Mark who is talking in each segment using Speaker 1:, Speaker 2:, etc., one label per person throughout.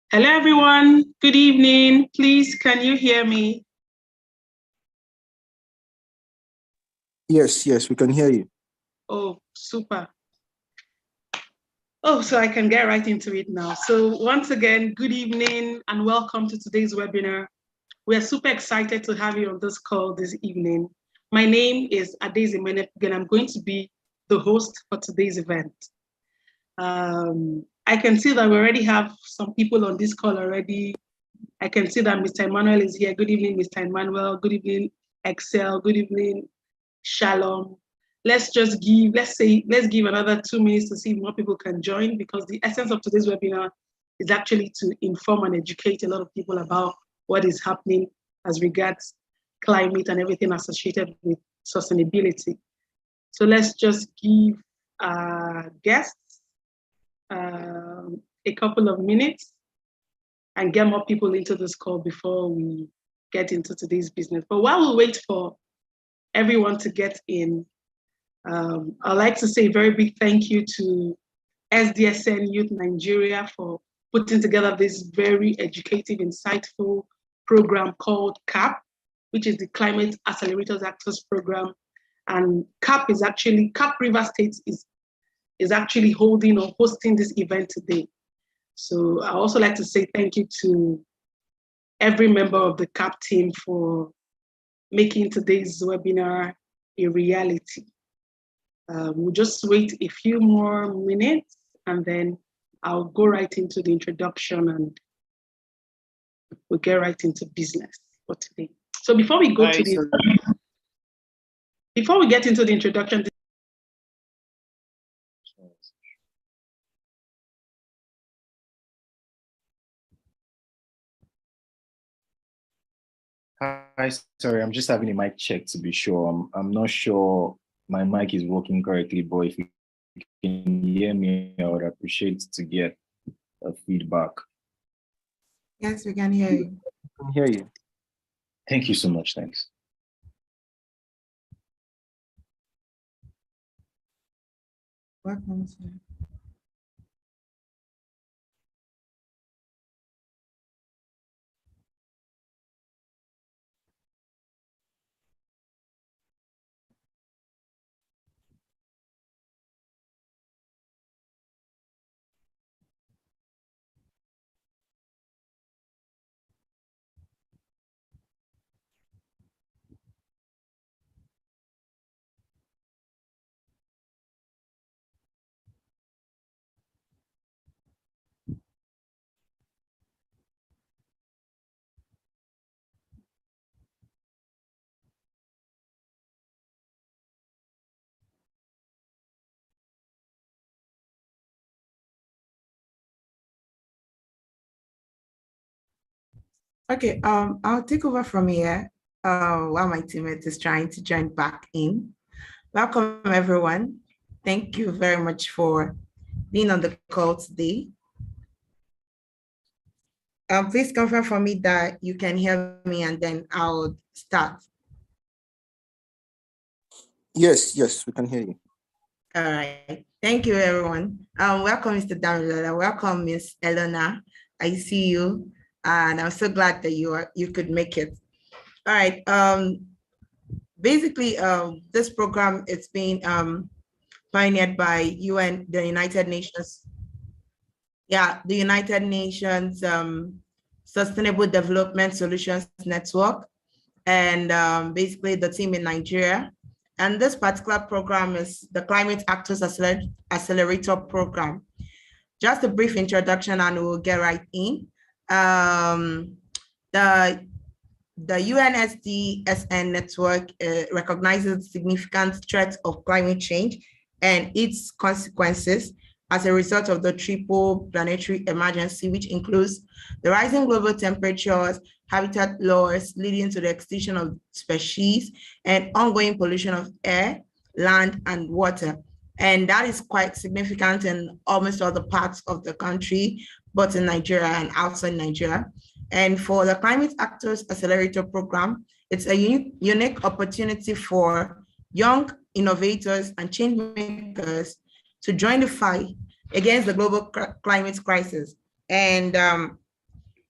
Speaker 1: Hello, everyone. Good evening. Please, can you hear me?
Speaker 2: Yes, we can hear you.
Speaker 1: Oh, super. Oh, so I can get right into it now. So once again, good evening and welcome to today's webinar. We're super excited to have you on this call this evening. My name is Adeze Menep, and I'm going to be the host for today's event. I can see that we already have some people on this call already. I can see that Mr. Emmanuel is here. Good evening, Mr. Emmanuel. Good evening, Excel. Good evening, Shalom. Let's give another 2 minutes to see if more people can join, because the essence of today's webinar is actually to inform and educate a lot of people about what is happening as regards climate and everything associated with sustainability. So let's just give guests a couple of minutes and get more people into this call before we get into today's business. But while we wait for everyone to get in, I'd like to say a very big thank you to SDSN Youth Nigeria for putting together this very educative, insightful program called CAAP, which is the Climate Accelerators Actors Program. And CAAP River State is actually holding or hosting this event today. So I also like to say thank you to every member of the CAAP team for making today's webinar a reality. We'll just wait a few more minutes and then I'll go right into the introduction and we'll get right into business for today. So before we get into the introduction,
Speaker 3: Hi, sorry, I'm just having a mic check to be sure. I'm not sure my mic is working correctly, but if you can hear me, I would appreciate to get a feedback.
Speaker 4: Yes, we can hear you.
Speaker 2: I can hear you.
Speaker 3: Thank you so much. Thanks.
Speaker 4: Welcome, sir. Okay, I'll take over from here while my teammate is trying to join back in. Welcome, everyone. Thank you very much for being on the call today. Please confirm for me that you can hear me and then I'll start.
Speaker 2: Yes, we can hear you.
Speaker 4: All right. Thank you, everyone. Welcome, Mr. Damilola. Welcome, Ms. Elena. I see you. And I'm so glad that you could make it. All right. Basically, this program is being pioneered by the United Nations. Yeah, the United Nations Sustainable Development Solutions Network, and basically the team in Nigeria. And this particular program is the Climate Actors Accelerator Program. Just a brief introduction and we'll get right in. The UNSDSN network recognizes significant threats of climate change and its consequences as a result of the triple planetary emergency, which includes the rising global temperatures, habitat loss leading to the extinction of species, and ongoing pollution of air, land, and water. And that is quite significant in almost all the parts of the country, both in Nigeria and outside Nigeria. And for the Climate Actors Accelerator Program, it's a unique opportunity for young innovators and change makers to join the fight against the global climate crisis. And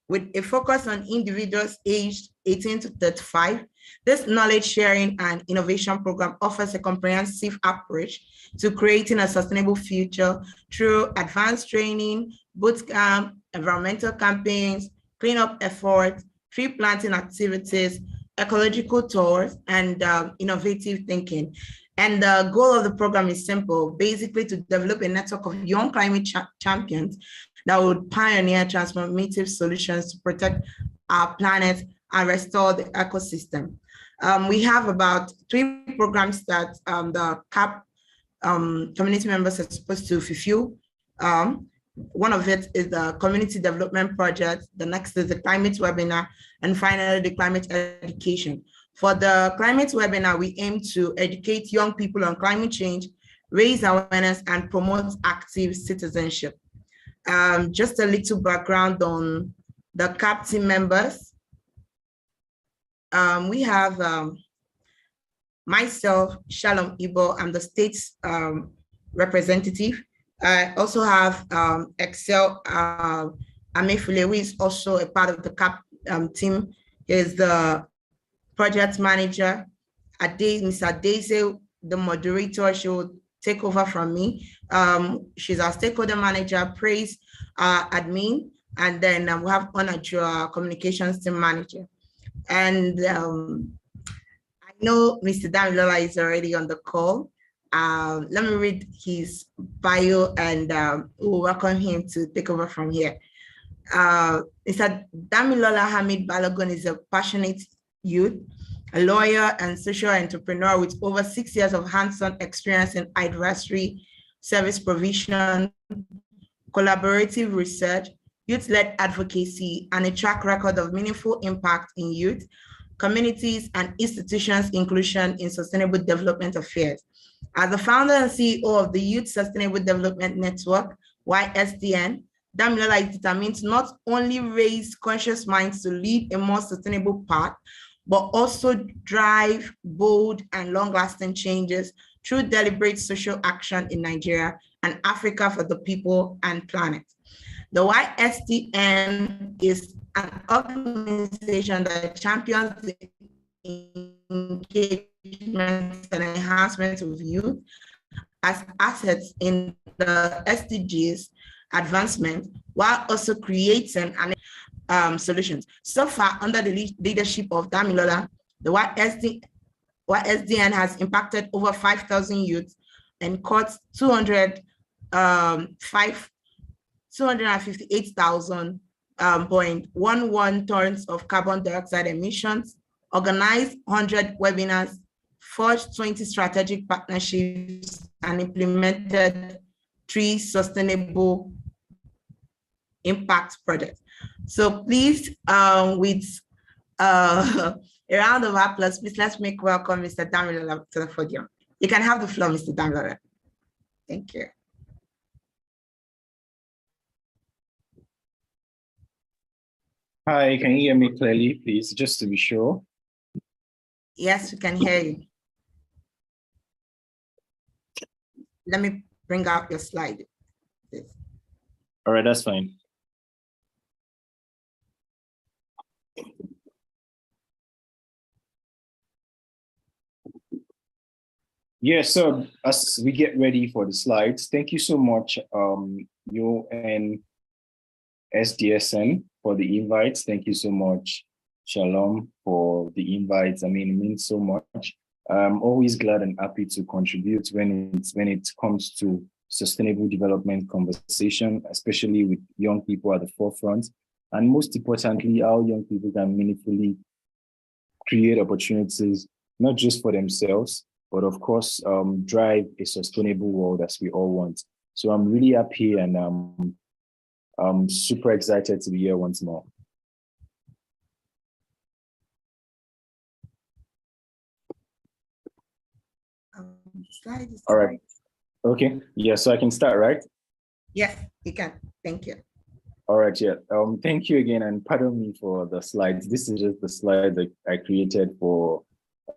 Speaker 4: with a focus on individuals aged 18 to 35. This knowledge sharing and innovation program offers a comprehensive approach to creating a sustainable future through advanced training, boot camp, environmental campaigns, cleanup efforts, tree planting activities, ecological tours, and innovative thinking. And the goal of the program is simple, basically to develop a network of young climate champions that would pioneer transformative solutions to protect our planet and restore the ecosystem. We have about 3 programs that the CAAP community members are supposed to fulfill. One of it is the community development project. The next is the climate webinar, and finally the climate education. For the climate webinar, we aim to educate young people on climate change, raise awareness, and promote active citizenship. Just a little background on the CAAP team members. We have myself, Shalom Ibo, I'm the state's representative. I also have Excel Amefule, who is also a part of the CAAP team. He is the project manager. Mr. Daisy, the moderator, she will take over from me. She's our stakeholder manager, praise admin, and then we have Onaju, our communications team manager. And I know Mr. Damilola is already on the call. Let me read his bio and we'll welcome him to take over from here. Mr. Damilola Hamid Balogun is a passionate youth, a lawyer and social entrepreneur with over 6 years of hands-on experience in advisory, service provision, collaborative research, youth-led advocacy, and a track record of meaningful impact in youth, communities, and institutions' inclusion in sustainable development affairs. As the founder and CEO of the Youth Sustainable Development Network, YSDN, Damilola is determined to not only raise conscious minds to lead a more sustainable path, but also drive bold and long-lasting changes through deliberate social action in Nigeria and Africa for the people and planet. The YSDN is an organization that champions the engagement and enhancement of youth as assets in the SDGs advancement, while also creating solutions. So far, under the leadership of Damilola, the YSDN has impacted over 5,000 youths and caught 258,000.11 tons of carbon dioxide emissions, organized 100 webinars, forged 20 strategic partnerships, and implemented 3 sustainable impact projects. So please, with a round of applause, please let's make welcome Mr. Damilola to the podium. You can have the floor, Mr. Damilola. Thank you.
Speaker 3: Hi, can you hear me clearly, please, just to be sure?
Speaker 4: Yes, we can hear you. Let me bring out your slide.
Speaker 3: All right, that's fine. Yeah, so as we get ready for the slides, thank you so much, you and SDSN for the invites. Thank you so much, Shalom, for the invites. I mean, it means so much. I'm always glad and happy to contribute when it comes to sustainable development conversation, especially with young people at the forefront. And most importantly, how young people can meaningfully create opportunities, not just for themselves, but of course, drive a sustainable world as we all want. So I'm really happy and I'm super excited to be here once more. All right. Okay. Yeah, so I can start, right?
Speaker 4: Yes, you can. Thank you.
Speaker 3: All right, yeah. Thank you again, and pardon me for the slides. This is just the slide that I created for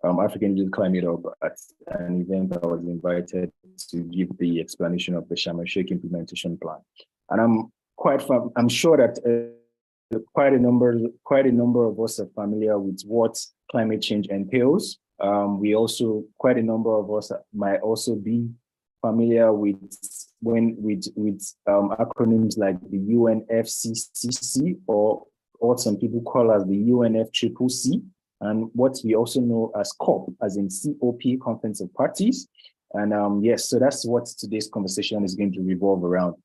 Speaker 3: African Youth Climate Hub at an event I was invited to give the explanation of the Sharm el Sheikh implementation plan. And I'm sure that quite a number of us are familiar with what climate change entails. Quite a number of us might also be familiar with acronyms like the UNFCCC, or what some people call as the UNFCCC, and what we also know as COP, as in COP, Conference of Parties. And yes, so that's what today's conversation is going to revolve around.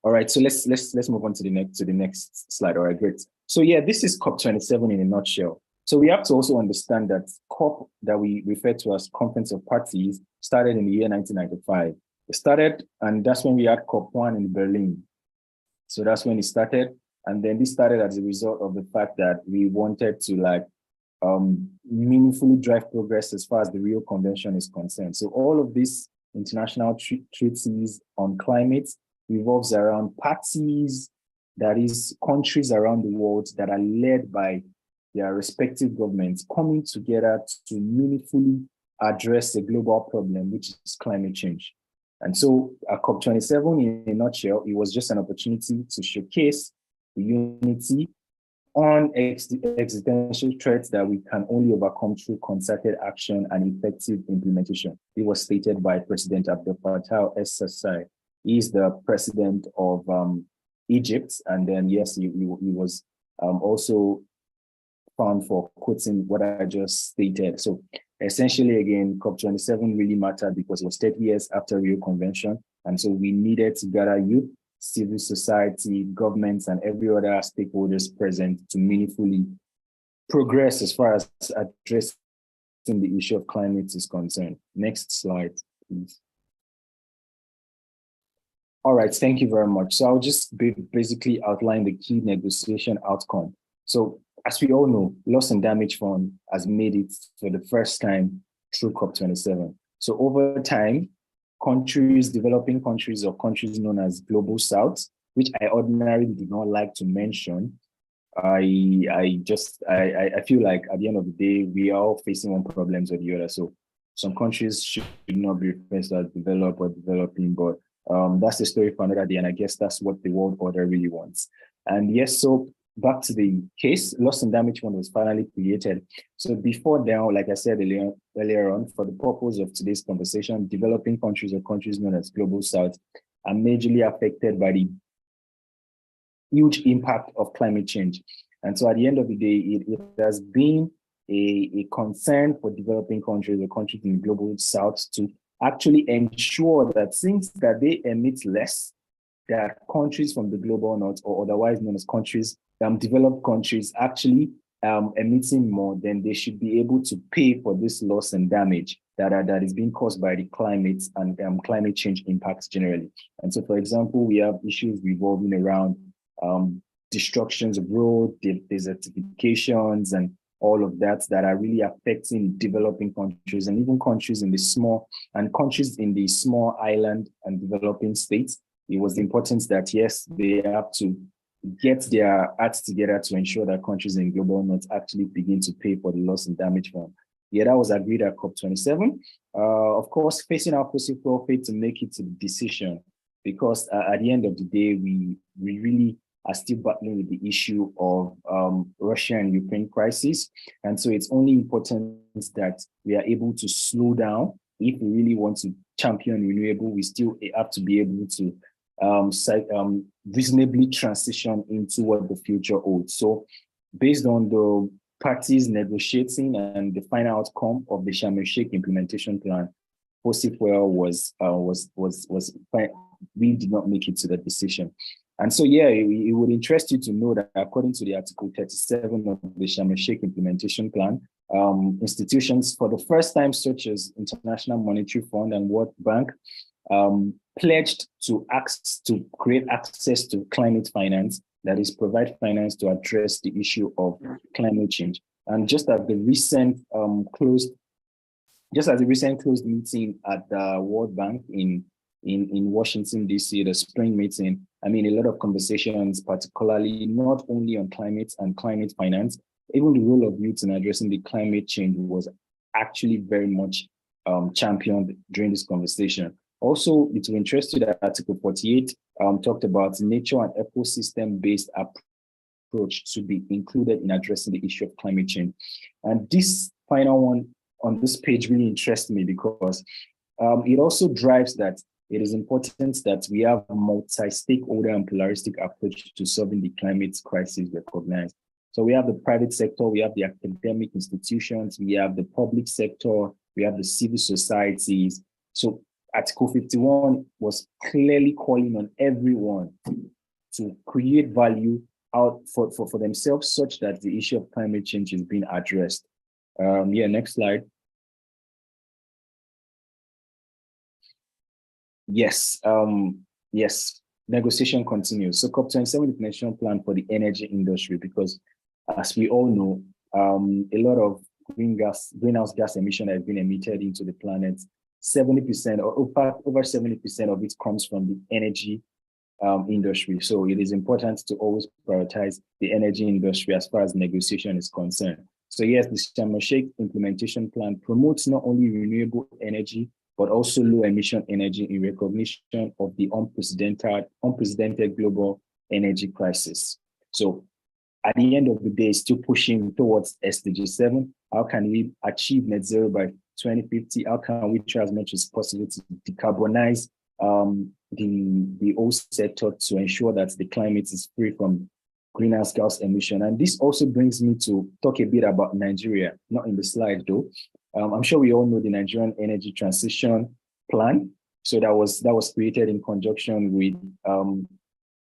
Speaker 3: All right, so let's move on to the next slide. All right, great. So yeah, this is COP27 in a nutshell. So we have to also understand that COP, that we refer to as Conference of Parties, started in the year 1995. It started, and that's when we had COP1 in Berlin. So that's when it started. And then this started as a result of the fact that we wanted to meaningfully drive progress as far as the Rio Convention is concerned. So all of these international treaties on climate revolves around parties, that is countries around the world that are led by their respective governments coming together to meaningfully address the global problem, which is climate change. And so at COP27, in a nutshell, it was just an opportunity to showcase the unity on existential threats that we can only overcome through concerted action and effective implementation. It was stated by President Abdel Fattah el-Sisi. He's the president of Egypt, and then yes, he was also found for quoting what I just stated. So essentially, again, COP27 really mattered because it was 30 years after Rio Convention, and so we needed to gather youth, civil society, governments, and every other stakeholders present to meaningfully progress as far as addressing the issue of climate is concerned. Next slide, please. All right, thank you very much. So I'll just basically outline the key negotiation outcome. So as we all know, Loss and Damage Fund has made it for the first time through COP27. So over time, developing countries or countries known as Global South, which I ordinarily do not like to mention, I feel like at the end of the day, we are all facing one problem or the other. So some countries should not be referred to as developed or developing, but that's the story for another day, and I guess that's what the world order really wants. And yes, so back to the case, Loss and Damage Fund was finally created. So before now, like I said earlier on, for the purpose of today's conversation, developing countries or countries known as Global South are majorly affected by the huge impact of climate change. And so at the end of the day, it has been a concern for developing countries or countries in the Global South to actually ensure that since that they emit less, that countries from the Global North, or otherwise known as countries, developed countries actually emitting more, then they should be able to pay for this loss and damage that is being caused by the climate and climate change impacts generally. And so, for example, we have issues revolving around destructions of roads, desertifications, and all of that are really affecting developing countries and even countries in the small island and developing states. It was important that, yes, they have to get their acts together to ensure that countries in Global North actually begin to pay for the loss and damage fund. Yeah, that was agreed at COP27. Of course, facing our fossil fuel fate to make it a decision, because at the end of the day, we really are still battling with the issue of Russia and Ukraine crisis. And so it's only important that we are able to slow down. If we really want to champion renewable, we still have to be able to reasonably transition into what the future holds. So based on the parties negotiating and the final outcome of the Sharm el-Sheikh implementation plan, fossil fuel we did not make it to the decision. And so, yeah, it would interest you to know that according to the Article 37 of the Sharm el-Sheikh implementation plan, institutions for the first time, such as International Monetary Fund and World Bank, pledged to create access to climate finance, that is, provide finance to address the issue of climate change. And just as the recent closed meeting at the World Bank in Washington, D.C., the spring meeting, I mean, a lot of conversations, particularly not only on climate and climate finance, even the role of youth in addressing the climate change was actually very much championed during this conversation. Also, it will interest you that Article 48 talked about nature and ecosystem-based approach to be included in addressing the issue of climate change. And this final one on this page really interests me because it also drives that it is important that we have a multi-stakeholder and pluralistic approach to solving the climate crisis recognized. So we have the private sector, we have the academic institutions, we have the public sector, we have the civil societies. So Article 51 was clearly calling on everyone to create value out for themselves such that the issue of climate change is being addressed. Yeah, next slide. Yes, yes, negotiation continues. So COP27 implementation plan for the energy industry, because as we all know, a lot of greenhouse gas emission has been emitted into the planet. 70% or in fact, over 70% of it comes from the energy industry. So it is important to always prioritize the energy industry as far as negotiation is concerned. So yes, the Sharm el-Sheikh implementation plan promotes not only renewable energy, but also low emission energy in recognition of the unprecedented global energy crisis. So at the end of the day, still pushing towards SDG 7. How can we achieve net zero by 2050? How can we try as much as possible to decarbonize the oil sector to ensure that the climate is free from greenhouse gas emission? And this also brings me to talk a bit about Nigeria, not in the slide though. I'm sure we all know the Nigerian Energy Transition Plan. So that was created in conjunction with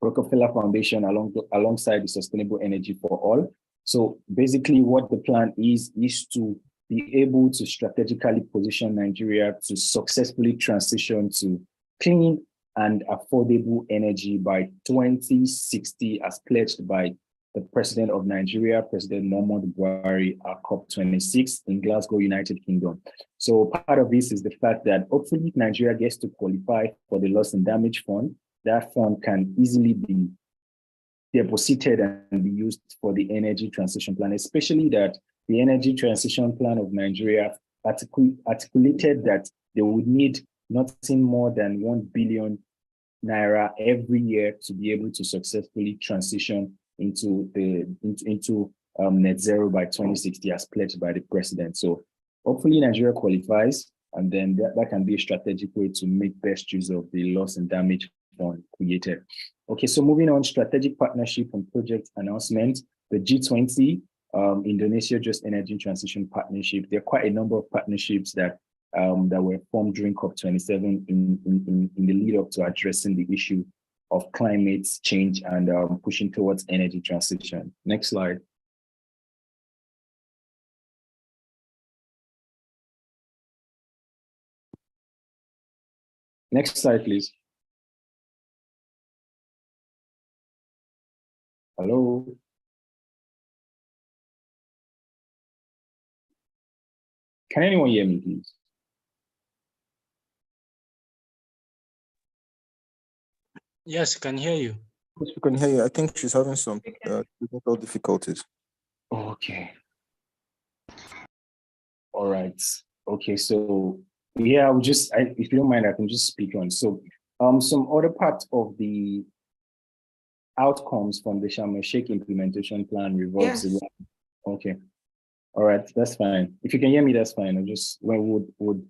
Speaker 3: Rockefeller Foundation alongside the Sustainable Energy for All. So basically what the plan is to be able to strategically position Nigeria to successfully transition to clean and affordable energy by 2060 as pledged by the President of Nigeria, President Muhammadu Buhari, at COP26 in Glasgow, United Kingdom. So part of this is the fact that hopefully Nigeria gets to qualify for the loss and damage fund. That fund can easily be deposited and be used for the energy transition plan, especially that the energy transition plan of Nigeria articulated that they would need nothing more than 1 billion naira every year to be able to successfully transition into net zero by 2060 as pledged by the president. So hopefully Nigeria qualifies, and then that can be a strategic way to make best use of the loss and damage fund created. Okay, so moving on, strategic partnership and project announcement, the G20, Indonesia Just Energy Transition Partnership. There are quite a number of partnerships that were formed during COP27 in the lead up to addressing the issue of climate change and pushing towards energy transition. Next slide. Next slide, please. Hello. Can anyone hear me, please?
Speaker 5: Yes, I can hear you.
Speaker 2: Yes, we can hear you. I think she's having some technical difficulties.
Speaker 3: Okay. All right. Okay, so yeah, if you don't mind, I can just speak on. So some other part of the outcomes from the Sharm el-Sheikh implementation plan revolves around. Okay. All right, that's fine. If you can hear me, that's fine. I just would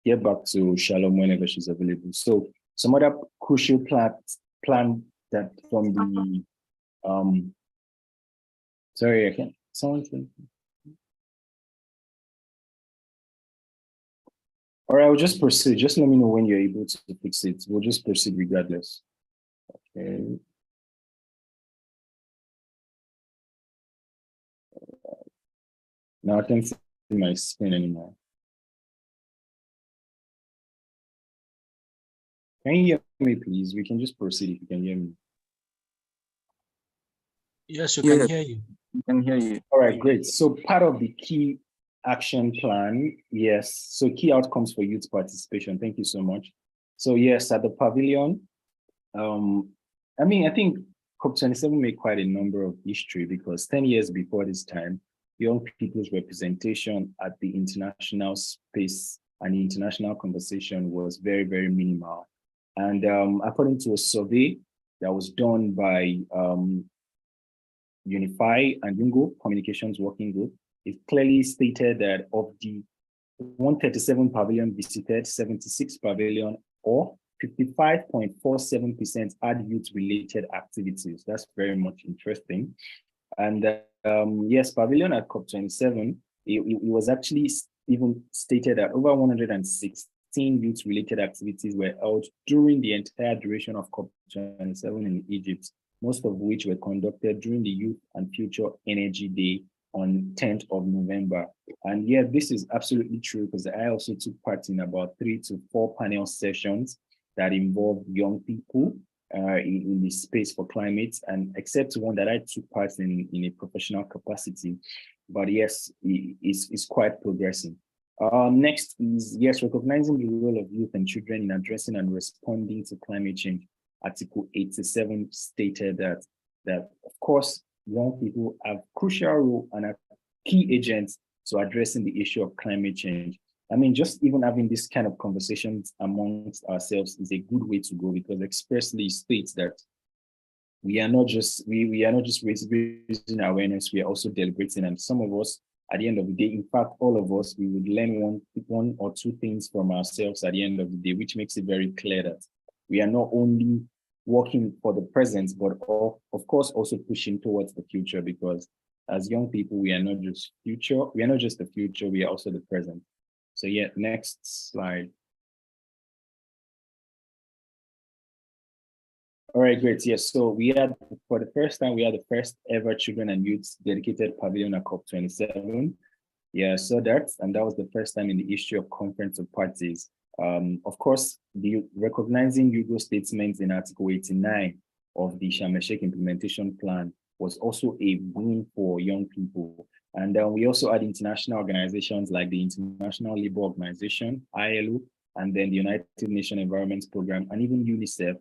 Speaker 3: get back to Shalom whenever she's available. So some other crucial plan that from the sorry, I can't. Someone. All right, I'll just proceed. Just let me know when you're able to fix it. We'll just proceed regardless. Okay. Now I can't see my screen anymore. Can you hear me, please? We can just proceed if you can hear me.
Speaker 5: Yes, we can hear you.
Speaker 2: We can hear you.
Speaker 3: All right, great. So part of the key action plan, yes. So key outcomes for youth participation. Thank you so much. So yes, at the pavilion, I think COP27 made quite a number of history because 10 years before this time, young people's representation at the international space and the international conversation was very, very minimal. And according to a survey that was done by Unify and UNGO Communications Working Group, it clearly stated that of the 137 pavilion visited, 76 pavilion or 55.47% had youth-related activities. That's very much interesting. And yes, pavilion at COP27, it was actually even stated that over 116 youth-related activities were held during the entire duration of COP27 in Egypt, most of which were conducted during the Youth and Future Energy Day on 10th of November. And yeah, this is absolutely true because I also took part in about 3 to 4 panel sessions that involved young people in the space for climate, and except one that I took part in a professional capacity. But yes, it's quite progressing. Next is, yes, recognizing the role of youth and children in addressing and responding to climate change. Article 87 stated that of course, young people have crucial role and are key agents to addressing the issue of climate change. I mean, just even having this kind of conversations amongst ourselves is a good way to go, because expressly states that we are not just raising awareness, we are also deliberating. And some of us, at the end of the day, in fact, all of us, we would learn one or two things from ourselves at the end of the day, which makes it very clear that we are not only working for the present, but of course also pushing towards the future, because as young people, we are not just the future, we are also the present. So yeah, next slide. All right, great. Yes, so for the first time, we had the first ever children and youth dedicated pavilion at COP27. Yeah, so that was the first time in the history of Conference of Parties. Of course, the recognizing UGO statements in Article 89 of the Sharm el-Sheikh Implementation Plan was also a boon for young people. And we also had international organizations like the International Labour Organization, ILO, and then the United Nations Environment Programme, and even UNICEF,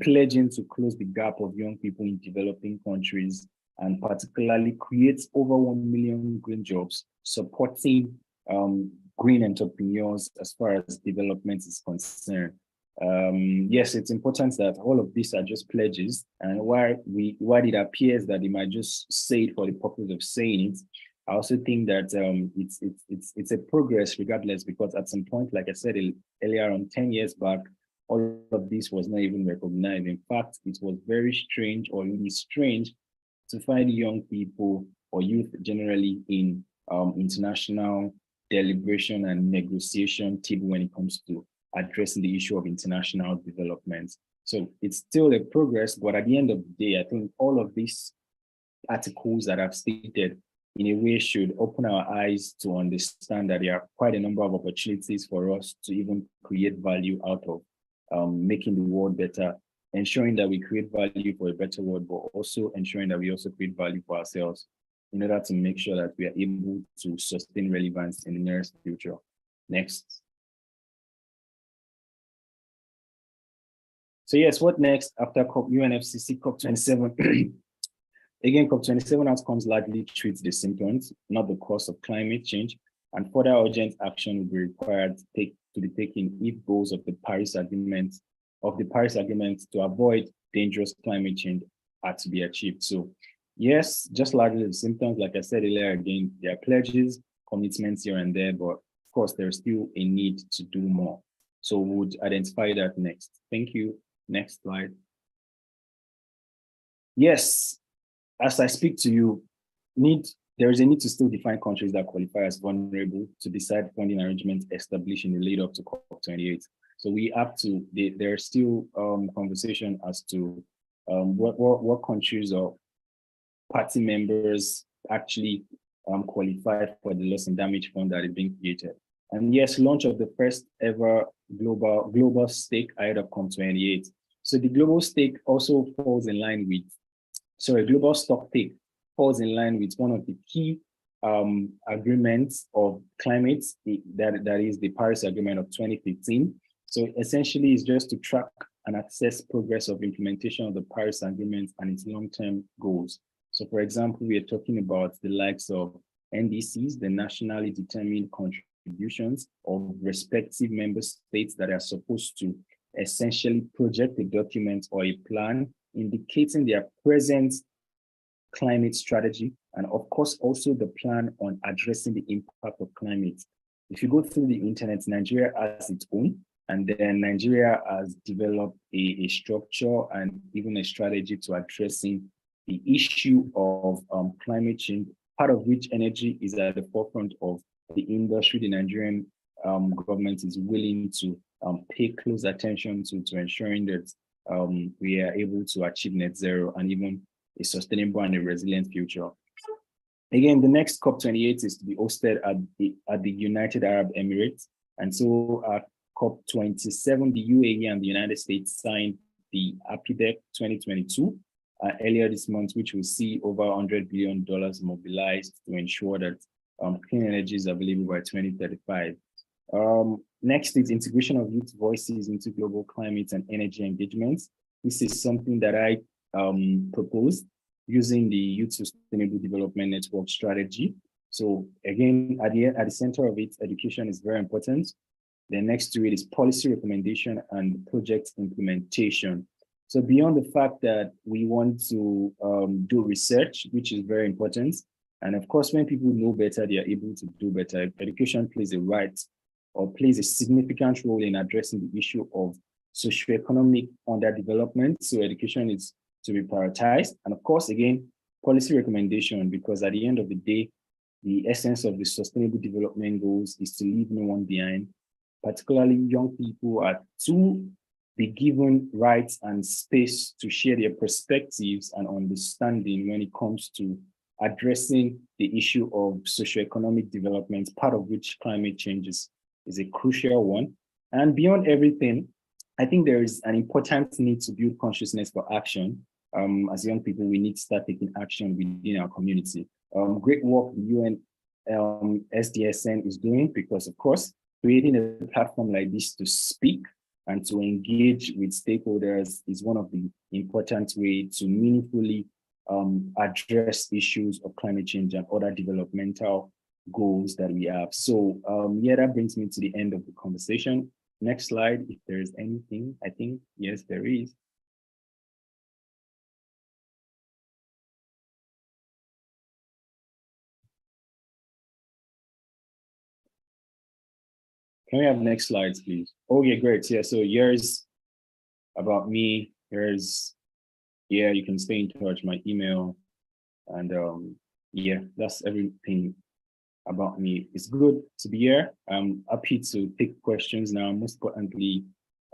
Speaker 3: pledging to close the gap of young people in developing countries, and particularly create over 1 million green jobs, supporting green entrepreneurs as far as development is concerned. Yes, it's important that all of these are just pledges, and while it appears that they might just say it for the purpose of saying it, I also think that it's a progress regardless, because at some point, like I said earlier on, 10 years back, all of this was not even recognized. In fact, it was very strange, or really strange, to find young people or youth generally in international deliberation and negotiation table when it comes to addressing the issue of international development. So it's still a progress, but at the end of the day, I think all of these articles that I've stated in a way should open our eyes to understand that there are quite a number of opportunities for us to even create value out of making the world better, ensuring that we create value for a better world, but also ensuring that we also create value for ourselves in order to make sure that we are able to sustain relevance in the nearest future. Next. So yes, what next after UNFCCC COP27? Again, COP27 outcomes largely treat the symptoms, not the cause of climate change, and further urgent action will be required to be taken if goals of the Paris Agreement to avoid dangerous climate change are to be achieved. So yes, just largely the symptoms, like I said earlier, again, there are pledges, commitments here and there, but of course, there's still a need to do more. So we would identify that next. Thank you. Next slide. Yes, as I speak to you, there is a need to still define countries that qualify as vulnerable to decide funding arrangements established in the lead up to COP28. So we have to, there's still conversation as to what countries or party members actually qualify for the loss and damage fund that is being created. And yes, launch of the first ever global stake ahead of COP28. So the global stake also falls in line with, global stock take falls in line with one of the key agreements of climate, that is the Paris Agreement of 2015. So essentially it's just to track and assess progress of implementation of the Paris Agreement and its long-term goals. So for example, we are talking about the likes of NDCs, the nationally determined contributions of respective member states that are supposed to essentially project a document or a plan indicating their present climate strategy, and of course, also the plan on addressing the impact of climate. If you go through the internet, Nigeria has its own, and then Nigeria has developed a structure and even a strategy to addressing the issue of climate change, part of which energy is at the forefront of the industry. The Nigerian government is willing to pay close attention to ensuring that we are able to achieve net zero and even a sustainable and a resilient future. Again, the next COP28 is to be hosted at the United Arab Emirates. And so COP27, the UAE and the United States signed the APIDEC 2022 earlier this month, which will see over $100 billion mobilized to ensure that clean energy is available by 2035. Next is integration of youth voices into global climate and energy engagements. This is something that I proposed using the Youth Sustainable Development Network strategy. So again, at the center of it, education is very important. Then next to it is policy recommendation and project implementation. So beyond the fact that we want to do research, which is very important, and of course, when people know better, they are able to do better. Education plays a significant role in addressing the issue of socioeconomic underdevelopment. So education is to be prioritized. And of course, again, policy recommendation, because at the end of the day, the essence of the Sustainable Development Goals is to leave no one behind. Particularly young people are to be given rights and space to share their perspectives and understanding when it comes to addressing the issue of socioeconomic development, part of which climate change is a crucial one. And beyond everything, I think there is an important need to build consciousness for action. As young people, we need to start taking action within our community. Great work the UN SDSN is doing, because of course, creating a platform like this to speak and to engage with stakeholders is one of the important ways to meaningfully address issues of climate change and other developmental goals that we have. So yeah, that brings me to the end of the conversation. Next slide, if there is anything, I think, yes, there is. Can we have next slides, please? Oh, yeah, great. Yeah, so here's about me. Yeah, you can stay in touch, my email. And yeah, that's everything about me. It's good to be here. I'm happy to take questions now. Most importantly,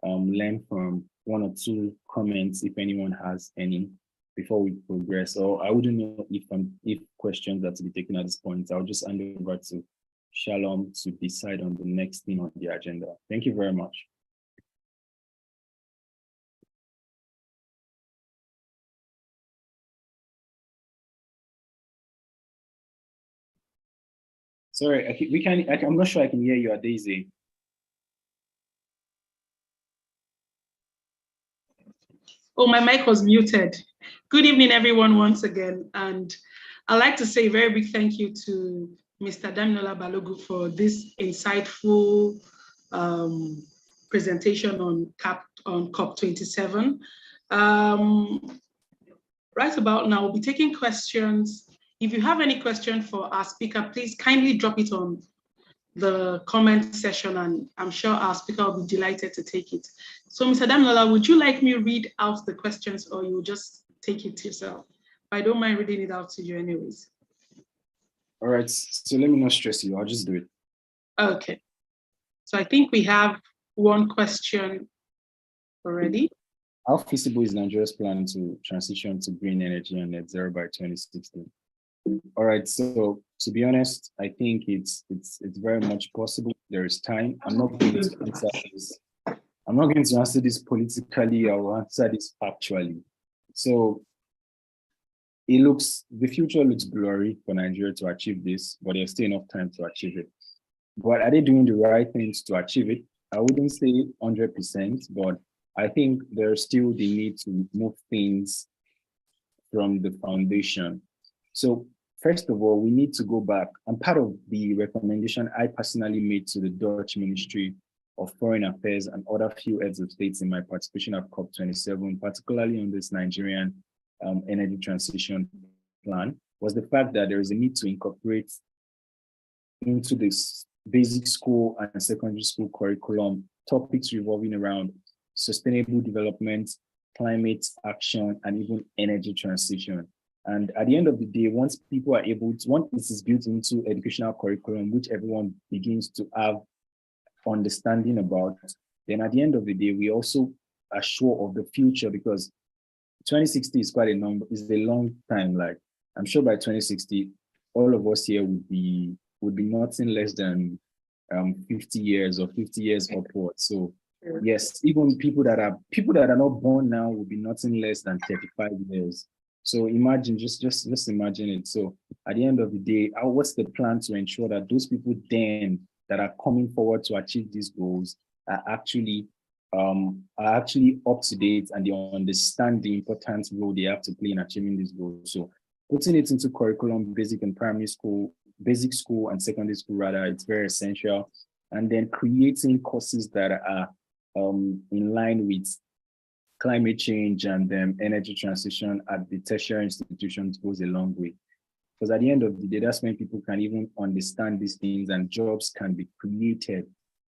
Speaker 3: learn from one or two comments if anyone has any before we progress. Or I wouldn't know if questions are to be taken at this point. I'll just hand over to Shalom to decide on the next thing on the agenda. Thank you very much. Sorry, I'm not sure I can hear you, Daisy.
Speaker 1: Oh, my mic was muted. Good evening, everyone, once again. And I'd like to say a very big thank you to Mr. Damilola Balogun for this insightful presentation on COP27. Right about now, we'll be taking questions. If you have any question for our speaker, please kindly drop it on the comment session, and I'm sure our speaker will be delighted to take it. So Mr. Damilola, would you like me to read out the questions, or you just take it yourself? I don't mind reading it out to you anyways.
Speaker 3: All right, so let me not stress you, I'll just do it.
Speaker 1: Okay, so I think we have one question already.
Speaker 3: How feasible is Nigeria's plan to transition to green energy and net zero by 2060? All right, so to be honest, I think it's very much possible. There is time. I'm not going to answer this politically. I will answer this factually. So the future looks blurry for Nigeria to achieve this, but there's still enough time to achieve it. But are they doing the right things to achieve it? I wouldn't say 100%, but I think there's still the need to move things from the foundation. So first of all, we need to go back. And part of the recommendation I personally made to the Dutch Ministry of Foreign Affairs and other few heads of states in my participation at COP27, particularly on this Nigerian energy transition, plan was the fact that there is a need to incorporate into this basic school and secondary school curriculum topics revolving around sustainable development, climate action, and even energy transition. And at the end of the day, once people are able to, once this is built into educational curriculum, which everyone begins to have understanding about, then at the end of the day, we also are sure of the future, because 2060 is quite a number, is a long time. Like, I'm sure by 2060, all of us here would be nothing less than 50 years or 50 years upward. So yes, even people that are not born now will be nothing less than 35 years. So imagine, just imagine it. So at the end of the day, what's the plan to ensure that those people then that are coming forward to achieve these goals are actually up to date, and they understand the important role they have to play in achieving these goals. So putting it into curriculum, basic school and secondary school rather, it's very essential. And then creating courses that are in line with climate change and energy transition at the tertiary institutions goes a long way. Because at the end of the day, that's when people can even understand these things and jobs can be created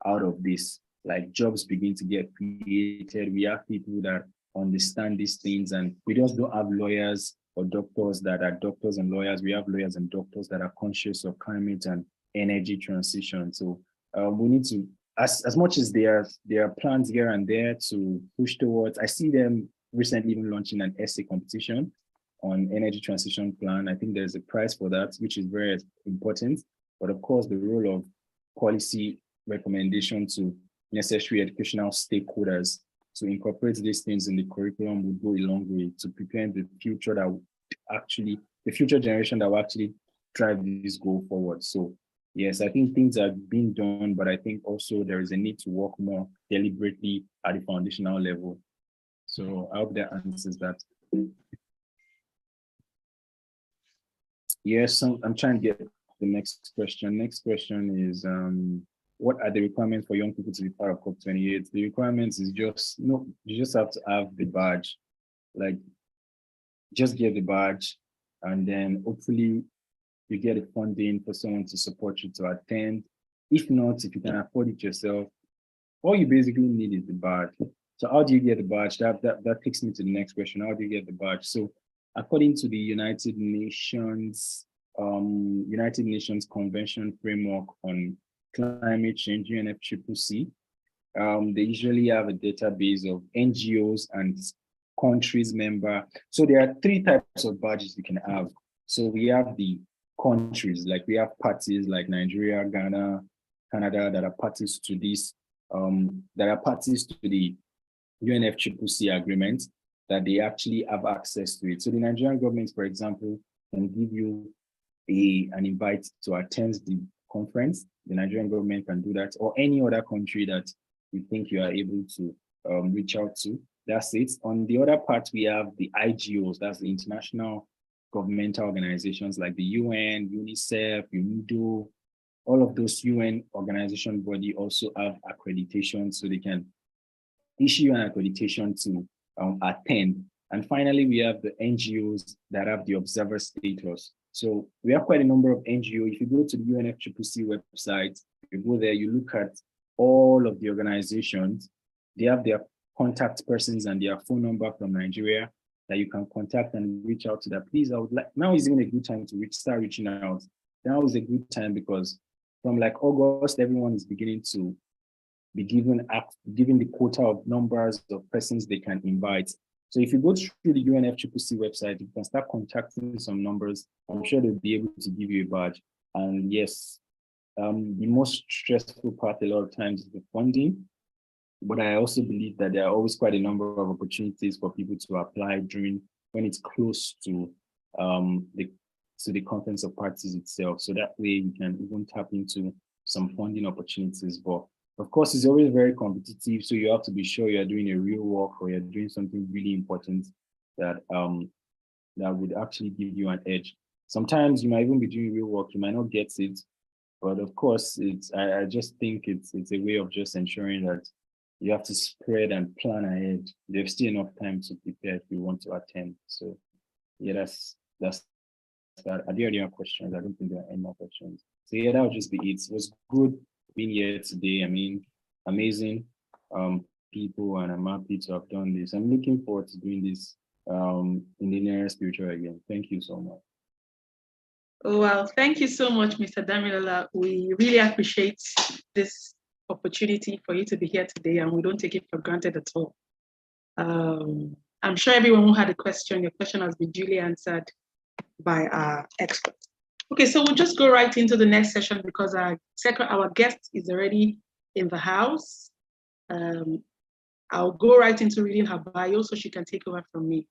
Speaker 3: out of this. Like, jobs begin to get created. We have people that understand these things, and we just don't have lawyers or doctors that are doctors and lawyers. We have lawyers and doctors that are conscious of climate and energy transition. So we need to, as much as there are plans here and there to push towards, I see them recently even launching an essay competition on energy transition plan. I think there's a prize for that, which is very important. But of course, the role of policy recommendation to necessary educational stakeholders to incorporate these things in the curriculum would go a long way to prepare the future generation that will actually drive this goal forward. So yes, I think things are being done, but I think also there is a need to work more deliberately at the foundational level. So I hope that answers that. Yes, so I'm trying to get the next question. Next question is, what are the requirements for young people to be part of COP28? The requirements is you just have to have the badge. Like, just get the badge, and then hopefully you get the funding for someone to support you to attend. If not, if you can afford it yourself, all you basically need is the badge. So how do you get the badge? That takes me to the next question. How do you get the badge? So according to the United Nations Convention Framework on Climate Change, UNFCCC, they usually have a database of NGOs and countries member. So there are 3 types of badges you can have. So we have the countries, like we have parties like Nigeria, Ghana, Canada that are parties to this, that are parties to the UNFCCC agreement, that they actually have access to it. So the Nigerian government, for example, can give you an invite to attend the conference. The Nigerian government can do that, or any other country that you think you are able to reach out to. That's it. On the other part, we have the IGOs, that's the international governmental organizations like the UN, UNICEF, UNIDO. All of those UN organization body also have accreditation, so they can issue an accreditation to attend. And finally, we have the NGOs that have the observer status. So we have quite a number of NGOs. If you go to the UNFCCC website, you go there, you look at all of the organizations, they have their contact persons and their phone number from Nigeria that you can contact and reach out to that. Please, I would like, now is even a good time to start reaching out. Now is a good time because from like August, everyone is beginning to be given the quota of numbers of persons they can invite. So if you go through the UNFCCC website, you can start contacting some numbers. I'm sure they'll be able to give you a badge. And yes, the most stressful part a lot of times is the funding. But I also believe that there are always quite a number of opportunities for people to apply when it's close to the conference of parties itself. So that way you can even tap into some funding opportunities. But of course, it's always very competitive. So you have to be sure you're doing a real work or you're doing something really important that would actually give you an edge. Sometimes you might even be doing real work, you might not get it. But of course, I just think it's a way of just ensuring that you have to spread and plan ahead. There's still enough time to prepare if you want to attend. So yeah, that's that. Are there any more questions? I don't think there are any more questions. So yeah, that would just be it. It was good being here today. I mean, amazing people, and I'm happy to have done this. I'm looking forward to doing this in the nearest future again. Thank you so much.
Speaker 1: Oh, well, thank you so much, Mr. Damilola. We really appreciate this opportunity for you to be here today, and we don't take it for granted at all. I'm sure everyone who had a question, your question has been duly answered by our expert. Okay, so we'll just go right into the next session because our guest is already in the house. I'll go right into reading her bio so she can take over from me.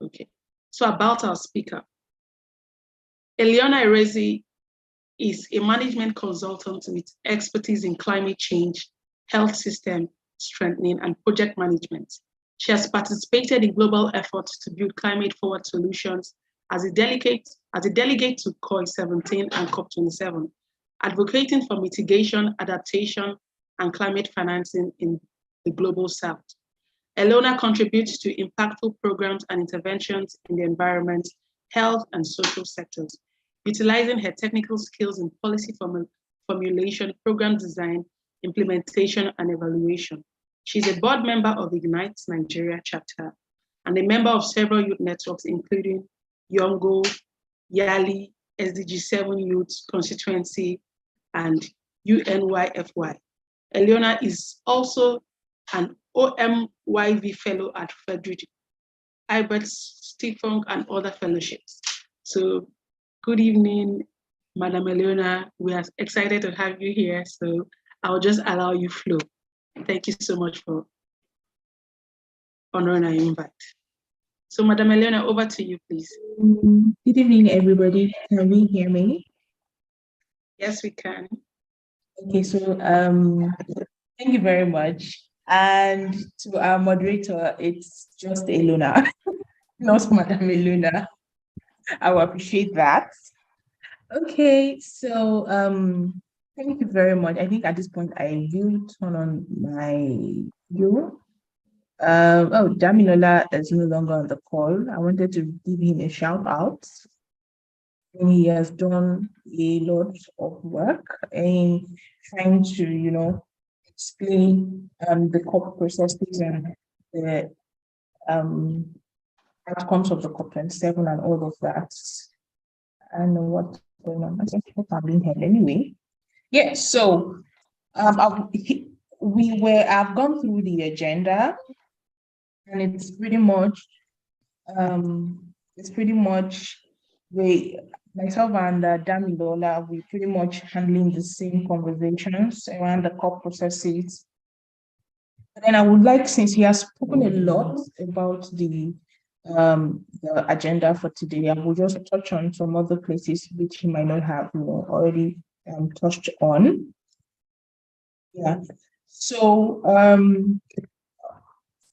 Speaker 1: Okay, so about our speaker. Eleona Erezi is a management consultant with expertise in climate change, health system strengthening, and project management. She has participated in global efforts to build climate-forward solutions as a delegate to COP17 and COP27, advocating for mitigation, adaptation, and climate financing in the global south. Eleona contributes to impactful programs and interventions in the environment, health, and social sectors, utilizing her technical skills in policy formulation, program design, implementation, and evaluation. She's a board member of the Unite Nigeria chapter and a member of several youth networks, including Yongo, Yali, SDG 7 Youth Constituency, and UNYFY. Eleona is also an OMYV Fellow at Frederick Albert Stephen and other fellowships. So good evening, Madam Eleona. We are excited to have you here. So I'll just allow you flow. Thank you so much for honoring our invite. So Madam Eleona, over to you, please.
Speaker 6: Good evening, everybody. Can we hear me?
Speaker 1: Yes, we can.
Speaker 6: Okay, so thank you very much. And to our moderator, it's just Eleona, not Madam Eleona. I will appreciate that. Okay, so thank you very much. I think at this point I will turn on my video. Damilola is no longer on the call. I wanted to give him a shout out. And he has done a lot of work in trying to, explain the COP processes and the outcomes of the COP27 and all of that. I know what's going on. I think I'm being held anyway. Yeah, so I've gone through the agenda, and it's pretty much myself and Damilola, we pretty much handling the same conversations around the COP processes. And then I would like, since he has spoken a lot about the agenda for today, I will just touch on some other places which he might not have already touched on. Yeah. So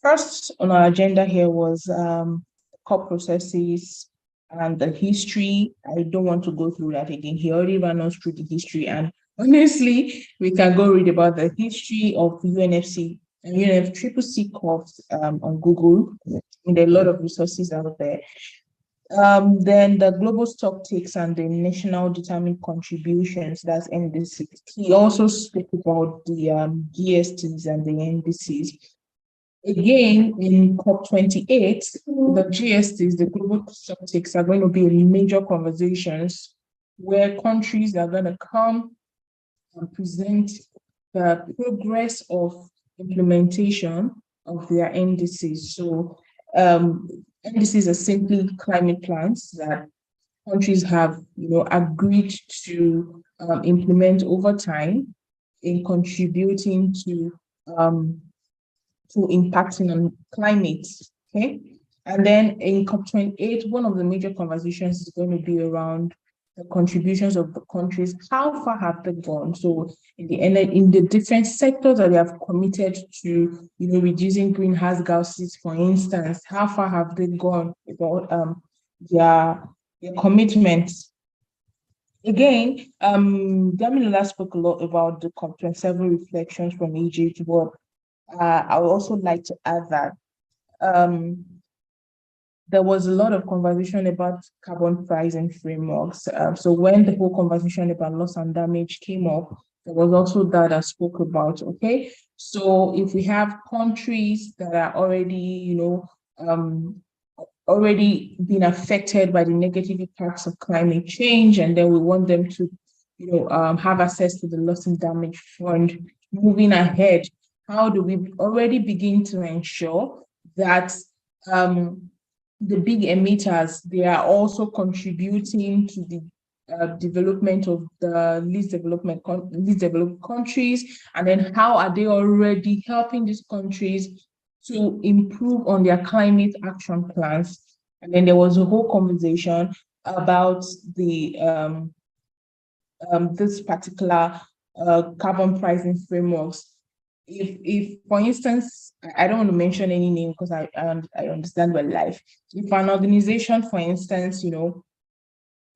Speaker 6: first on our agenda here was COP processes and the history. I don't want to go through that again. He already ran us through the history, and honestly, we can go read about the history of UNFC and UNFCCC COPs on Google. And there are a lot of resources out there. Then the global stock takes and the national determined contributions, that's NDCs. He also spoke about the GSTs and the NDCs. Again, in COP28, the GSTs, the global stock takes, are going to be major conversations where countries are going to come and present the progress of implementation of their NDCs. So NDCs are simply climate plans that countries have, agreed to implement over time in contributing to impacting on climate. Okay, and then in COP28, one of the major conversations is going to be around the contributions of the countries. How far have they gone? So in the different sectors that they have committed to, reducing greenhouse gases, for instance, how far have they gone about their commitments? Again, Damilola spoke a lot about the COP27 reflections from Egypt, but I would also like to add that there was a lot of conversation about carbon pricing frameworks. So when the whole conversation about loss and damage came up, there was also that I spoke about, okay? So if we have countries that are already, already been affected by the negative impacts of climate change, and then we want them to, have access to the loss and damage fund. Moving ahead, how do we already begin to ensure that the big emitters, they are also contributing to the development of the least developed countries, and then how are they already helping these countries to improve on their climate action plans? And then there was a whole conversation about the this particular carbon pricing frameworks. If for instance, I don't want to mention any name because I understand my life. If an organization, for instance,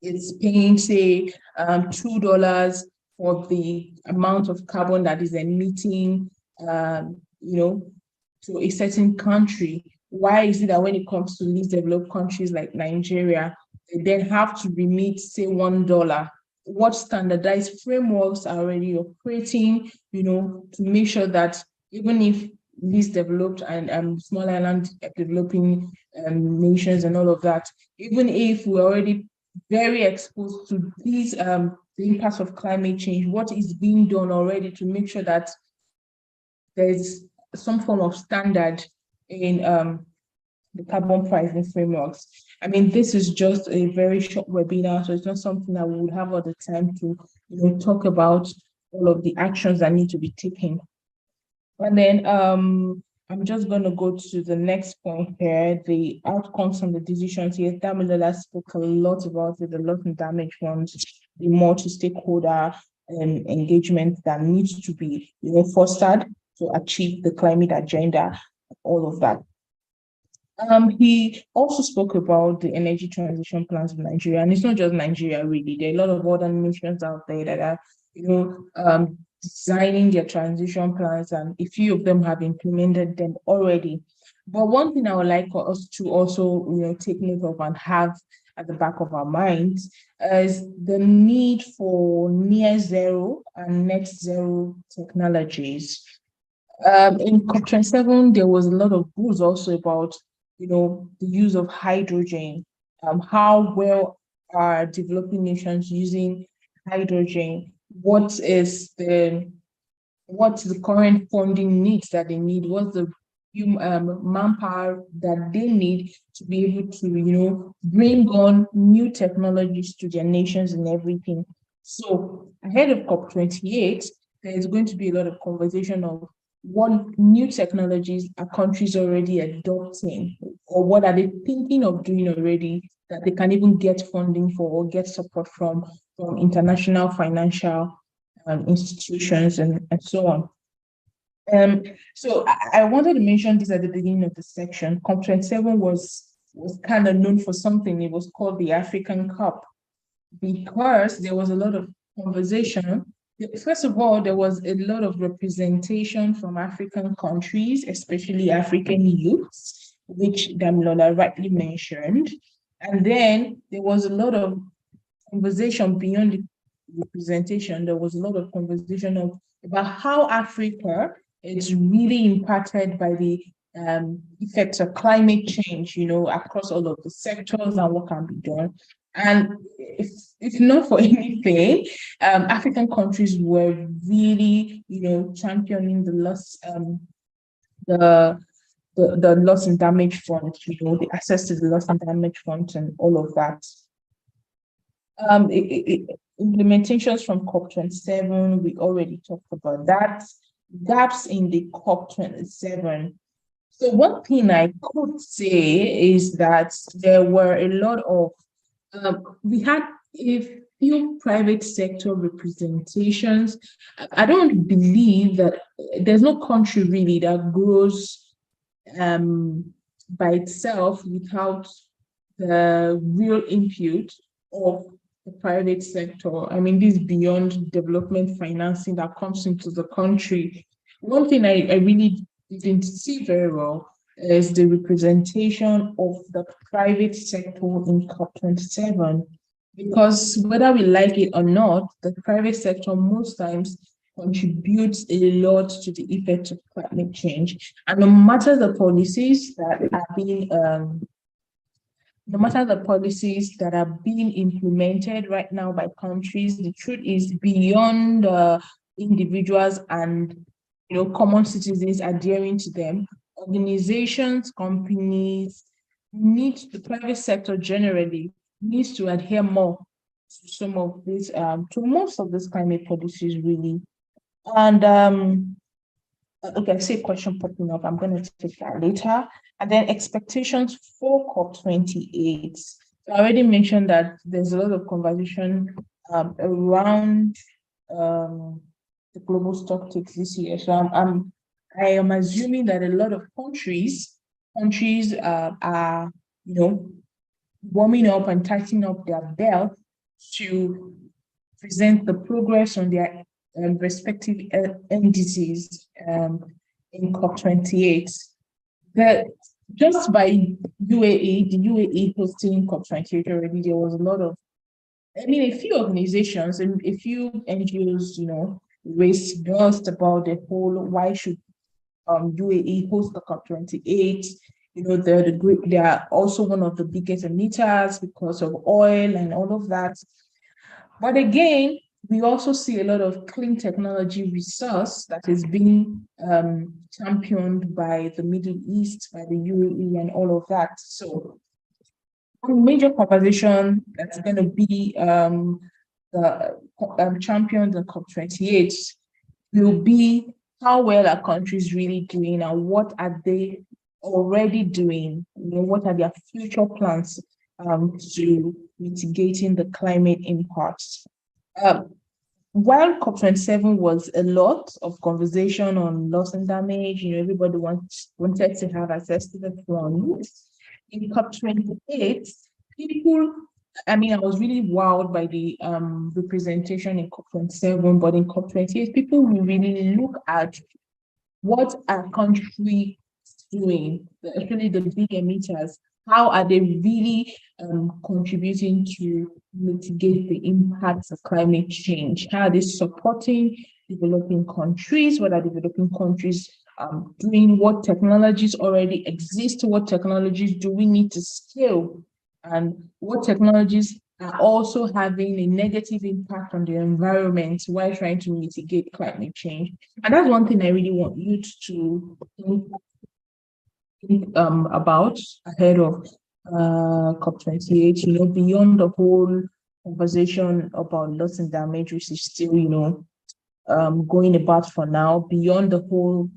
Speaker 6: it's paying, say, $2 for the amount of carbon that is emitting, to a certain country, why is it that when it comes to least developed countries like Nigeria, they then have to remit, say, $1? What standardized frameworks are already operating, to make sure that even if least developed and small island developing nations and all of that, even if we're already very exposed to these the impacts of climate change, what is being done already to make sure that there's some form of standard in the carbon pricing frameworks. I mean, this is just a very short webinar, so it's not something that we would have all the time to, talk about all of the actions that need to be taken. And then I'm just going to go to the next point here, the outcomes from the decisions here. Damilola spoke a lot about it, the loss and damage ones, the multi-stakeholder engagement that needs to be, fostered to achieve the climate agenda, all of that. He also spoke about the energy transition plans of Nigeria, and it's not just Nigeria really. There are a lot of other nations out there that are, designing their transition plans, and a few of them have implemented them already. But one thing I would like for us to also, take note of and have at the back of our minds is the need for near zero and net zero technologies. In COP27, there was a lot of buzz also about, the use of hydrogen, how well are developing nations using hydrogen, what's the current funding needs that they need, what's the manpower that they need to be able to, bring on new technologies to their nations and everything. So ahead of COP28, there is going to be a lot of conversation of what new technologies are countries already adopting, or what are they thinking of doing already that they can even get funding for or get support from international financial institutions and so on. So I wanted to mention this at the beginning of the section. COP27 was kind of known for something. It was called the African CAAP, because there was a lot of conversation. First of all, there was a lot of representation from African countries, especially African youths, which Damilola rightly mentioned. And then there was a lot of conversation beyond the representation. There was a lot of conversation about how Africa is really impacted by the effects of climate change, across all of the sectors and what can be done. And if not for anything, African countries were really, championing the loss, the loss and damage fund, the access to the loss and damage fund and all of that. Implementations from COP27, we already talked about that. Gaps in the COP27. So one thing I could say is that there were a lot of, we had a few private sector representations. I don't believe that there's no country really that grows by itself without the real input of the private sector. I mean, this beyond development financing that comes into the country. One thing I really didn't see very well is the representation of the private sector in COP27. Because whether we like it or not, the private sector most times contributes a lot to the effect of climate change. And no matter the policies that are being no matter the policies that are being implemented right now by countries, the truth is beyond individuals and common citizens adhering to them. Organizations, companies the private sector generally needs to adhere more to some of these, to most of these climate policies, really. And okay, I see a question popping up. I'm going to take that later. And then expectations for COP28. I already mentioned that there's a lot of conversation around the global stock takes this year. So I am assuming that a lot of countries are warming up and tightening up their belt to present the progress on their respective indices in COP28. That just by UAE, the UAE hosting COP28 already, there was a lot of, a few organizations and a few NGOs, raised dust about the whole why should UAE host the COP28. They are also one of the biggest emitters because of oil and all of that. But again, we also see a lot of clean technology resource that is being championed by the Middle East, by the UAE and all of that. So one major conversation that's going to be championed in COP28 will be how well are countries really doing and what are they already doing? What are their future plans to mitigating the climate impacts? While COP27 was a lot of conversation on loss and damage, everybody wanted to have access to the funds. In COP28, I was really wowed by the representation in COP27, but in COP28, people will really look at what our country doing, especially the big emitters. How are they really contributing to mitigate the impacts of climate change? How are they supporting developing countries? What are developing countries doing? What technologies already exist? What technologies do we need to scale? And what technologies are also having a negative impact on the environment while trying to mitigate climate change? And that's one thing I really want you to think about ahead of COP28, beyond the whole conversation about loss and damage, which is still, going about for now, beyond the whole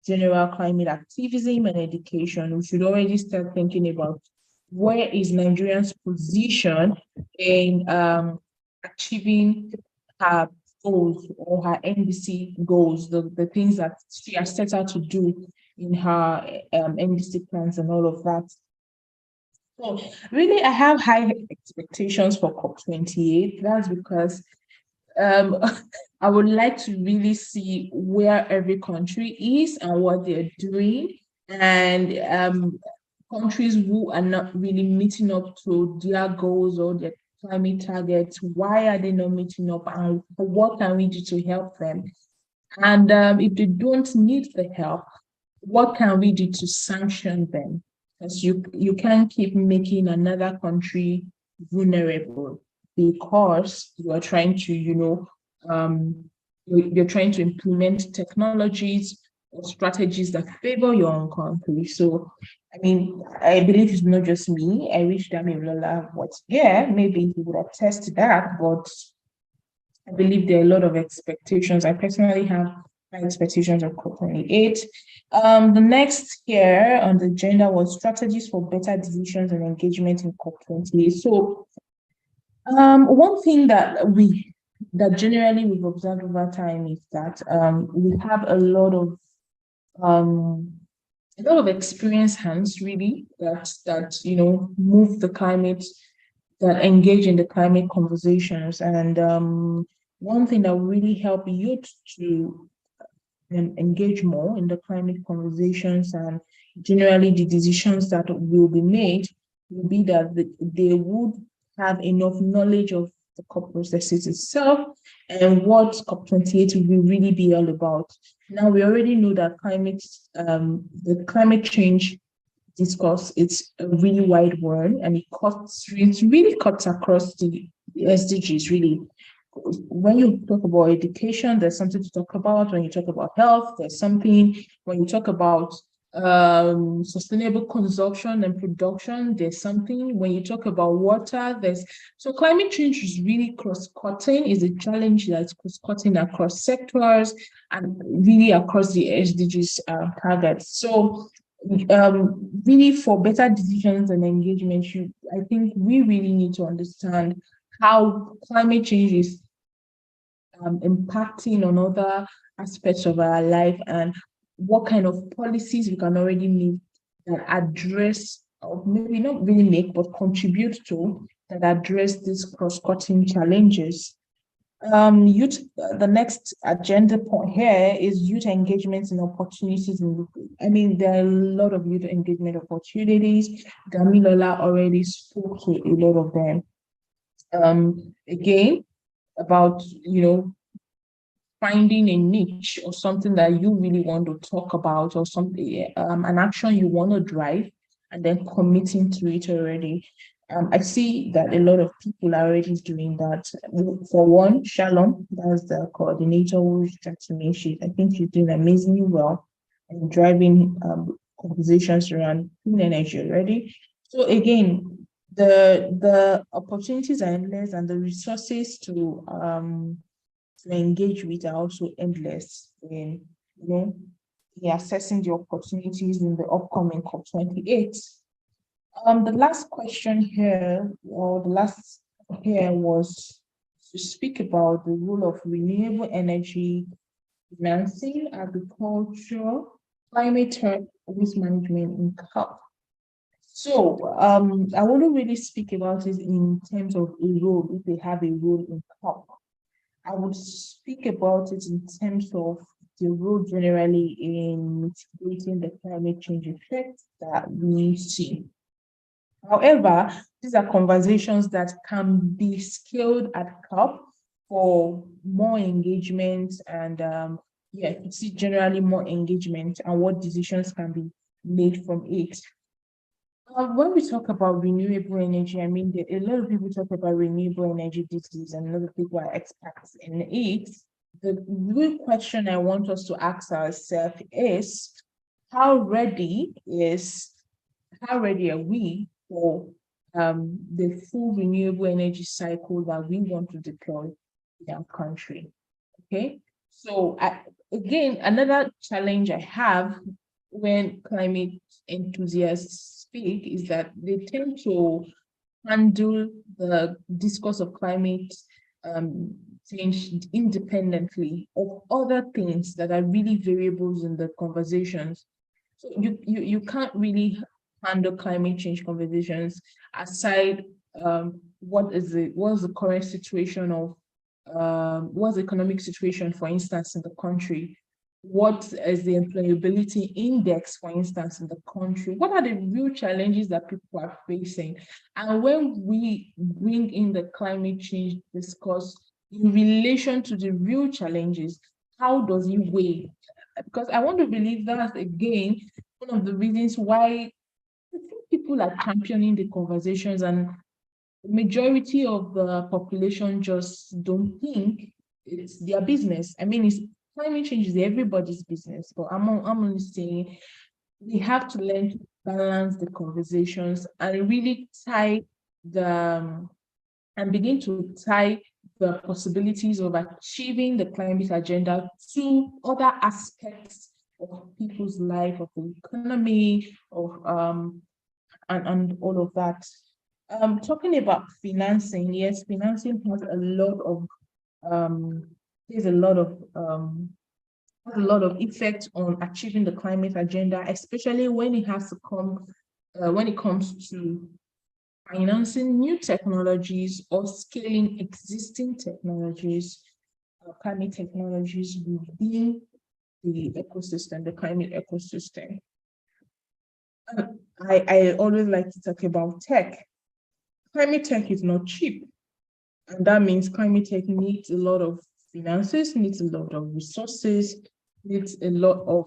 Speaker 6: general climate activism and education, we should already start thinking about where is Nigeria's position in achieving her goals or her NDC goals, the things that she has set out to do in her NDC plans and all of that. So really, I have high expectations for COP28. That's because I would like to really see where every country is and what they're doing, and countries who are not really meeting up to their goals or their climate targets. Why are they not meeting up, and what can we do to help them? And if they don't need the help, what can we do to sanction them? Because you can't keep making another country vulnerable because you are trying to, you're trying to implement technologies or strategies that favor your own country. So, I believe it's not just me. I wish Damilola was here. Maybe he would attest to that, but I believe there are a lot of expectations. I personally have high expectations of COP28. The next here on the agenda was strategies for better decisions and engagement in COP28. So one thing that generally we've observed over time is that we have a lot of experienced hands really that move the climate, that engage in the climate conversations. And one thing that will really help youth to engage more in the climate conversations, and generally the decisions that will be made will be that they would have enough knowledge of the COP processes itself and what COP28 will really be all about. Now, we already know that the climate change discourse, it's a really wide word, and it really cuts across the SDGs, really. When you talk about education, there's something to talk about. When you talk about health, there's something. When you talk about sustainable consumption and production, there's something. When you talk about water, so climate change is really cross-cutting, is a challenge that's cross-cutting across sectors and really across the SDGs targets. So really, for better decisions and engagement, I think we really need to understand how climate change is impacting on other aspects of our life, and what kind of policies we can already make that address, or maybe not really make, but contribute to, that address these cross-cutting challenges. The next agenda point here is youth engagement and opportunities. There are a lot of youth engagement opportunities. Damilola already spoke to a lot of them. Again, about, finding a niche or something that you really want to talk about, or something, an action you want to drive, and then committing to it already. I see that a lot of people are already doing that. For one, Shalom, that's the coordinator who's to me. I think she's doing amazingly well and driving conversations around clean energy already. So again, the opportunities are endless, and the resources to engage with are also endless in assessing the opportunities in the upcoming COP28. The last question here, or the last here, was to speak about the role of renewable energy financing, agriculture, climate risk management in CAAP. So I wouldn't really speak about it in terms of a role, if they have a role in CAAP. I would speak about it in terms of the role generally in mitigating the climate change effects that we see. However, these are conversations that can be scaled at CAAP for more engagement, and to see generally more engagement and what decisions can be made from it. When we talk about renewable energy, a lot of people talk about renewable energy these days, and a lot of people are experts in it. The real question I want us to ask ourselves is, how ready are we for the full renewable energy cycle that we want to deploy in our country? Okay, so again, another challenge I have when climate enthusiasts speak is that they tend to handle the discourse of climate change independently of other things that are really variables in the conversations. So you can't really handle climate change conversations aside what's the current situation of what's the economic situation, for instance, in the country. What is the employability index, for instance, in the country? What are the real challenges that people are facing? And when we bring in the climate change discourse in relation to the real challenges, how does it weigh? Because I want to believe that, again, one of the reasons why people are championing the conversations, and the majority of the population just don't think it's their business. Climate change is everybody's business, but I'm only saying we have to learn to balance the conversations and really begin to tie the possibilities of achieving the climate agenda to other aspects of people's life, of the economy, of and all of that. Talking about financing, yes, financing has a lot of effect on achieving the climate agenda, especially when it comes to financing new technologies or scaling existing technologies, climate technologies within the ecosystem, the climate ecosystem. I always like to talk about tech. Climate tech is not cheap. And that means climate tech needs a lot of finances, needs a lot of resources, needs a lot of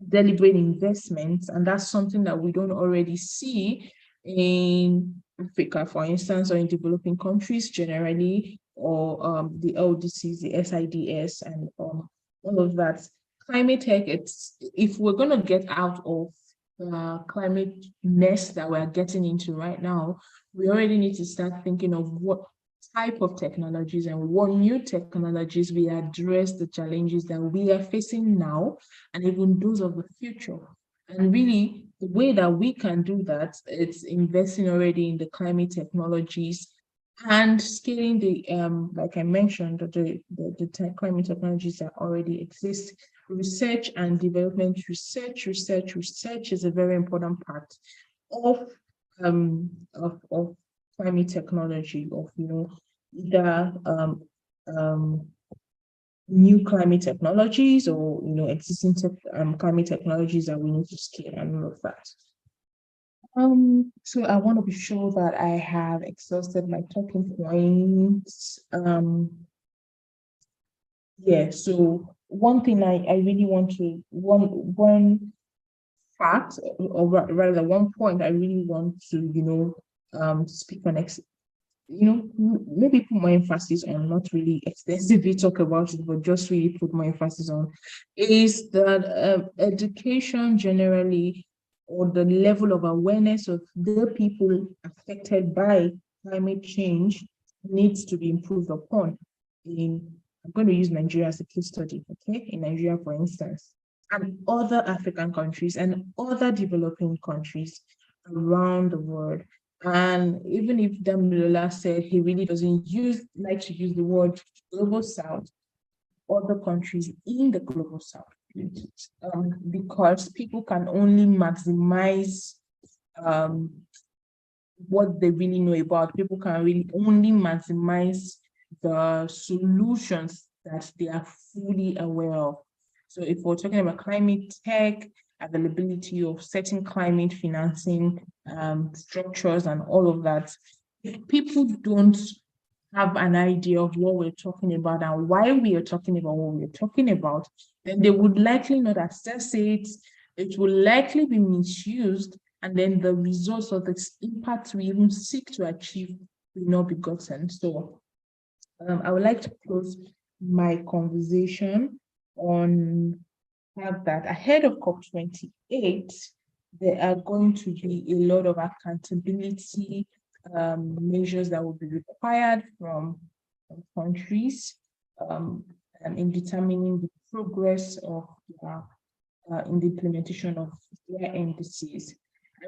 Speaker 6: deliberate investments. And that's something that we don't already see in Africa, for instance, or in developing countries generally, or the LDCs, the SIDS, and all of that. Climate tech, if we're going to get out of climate mess that we're getting into right now, we already need to start thinking of what type of technologies and what new technologies will address the challenges that we are facing now and even those of the future. And really, the way that we can do that, it's investing already in the climate technologies and scaling the, like I mentioned, the climate technologies that already exist. Research and development, research is a very important part of climate technology, of either new climate technologies or existing climate technologies that we need to scale and all of that. So I want to be sure that I have exhausted my talking points. Yeah, so one thing I really want to, one fact, or rather one point I really want to, speak on, maybe put more emphasis on, not really extensively talk about it, but just really put more emphasis on, is that education generally, or the level of awareness of the people affected by climate change needs to be improved upon. I'm going to use Nigeria as a case study, okay? In Nigeria, for instance, and other African countries and other developing countries around the world. And even if Damilola said he really doesn't like to use the word global south, other countries in the global south, because people can only maximize what they really know about. People can really only maximize the solutions that they are fully aware of. So if we're talking about climate tech, availability of certain climate financing structures and all of that, if people don't have an idea of what we're talking about and why we are talking about what we're talking about, then they would likely not access it. It will likely be misused, and then the results of the impact we even seek to achieve will not be gotten. So I would like to close my conversation on that ahead of COP28, there are going to be a lot of accountability measures that will be required from countries in determining the progress of in the implementation of their NDCs.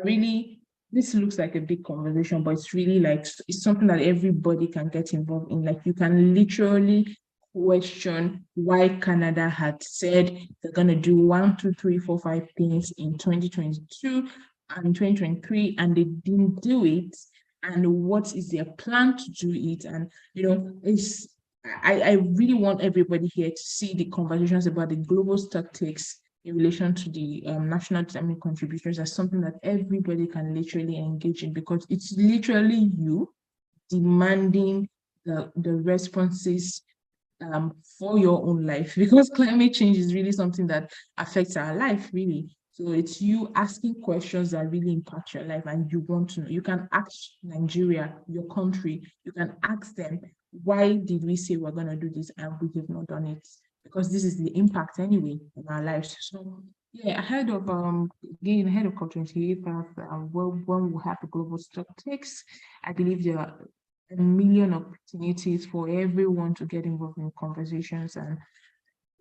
Speaker 6: Really, this looks like a big conversation, but it's really like, it's something that everybody can get involved in. Like, you can literally question why Canada had said they're going to do 1, 2, 3, 4, 5 things in 2022 and 2023, and they didn't do it, and what is their plan to do it. And I really want everybody here to see the conversations about the global statistics in relation to the national determined contributions as something that everybody can literally engage in, because it's literally you demanding the responses for your own life, because climate change is really something that affects our life, really. So it's you asking questions that really impact your life, and you want to know. You can ask Nigeria, your country, you can ask them, why did we say we're going to do this and we have not done it? Because this is the impact anyway in our lives. So yeah, ahead of COP28, when we have the global statistics, I believe there are a million opportunities for everyone to get involved in conversations, and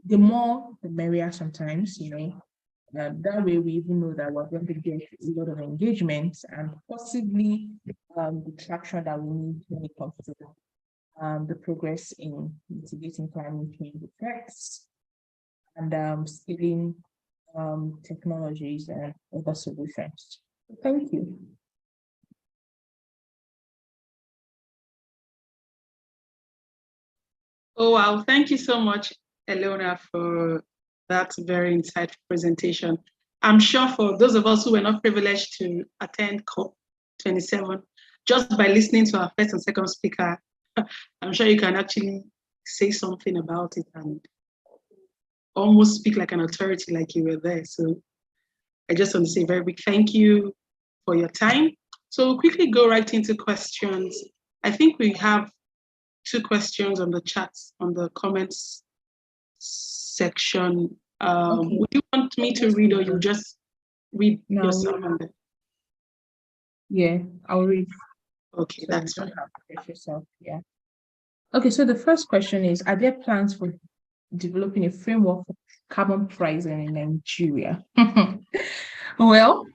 Speaker 6: the more the merrier sometimes, that way we even know that we're going to get a lot of engagement and possibly the traction that we need when it comes to the progress in mitigating climate change effects and scaling technologies and other solutions. Thank you.
Speaker 1: Oh, wow. Thank you so much, Eleona, for that very insightful presentation. I'm sure for those of us who were not privileged to attend COP27, just by listening to our first and second speaker, I'm sure you can actually say something about it and almost speak like an authority, like you were there. So I just want to say a very big thank you for your time. So we'll quickly go right into questions. I think we have 2 questions on the chat, on the comments section.
Speaker 6: Okay.
Speaker 1: Would you want me to read, or you just read
Speaker 6: No,
Speaker 1: yourself?
Speaker 6: yeah, I'll read.
Speaker 1: Okay,
Speaker 6: So
Speaker 1: that's
Speaker 6: you
Speaker 1: fine.
Speaker 6: don't have to press yourself. Yeah. Okay, so the first question is, are there plans for developing a framework for carbon pricing in Nigeria? Well,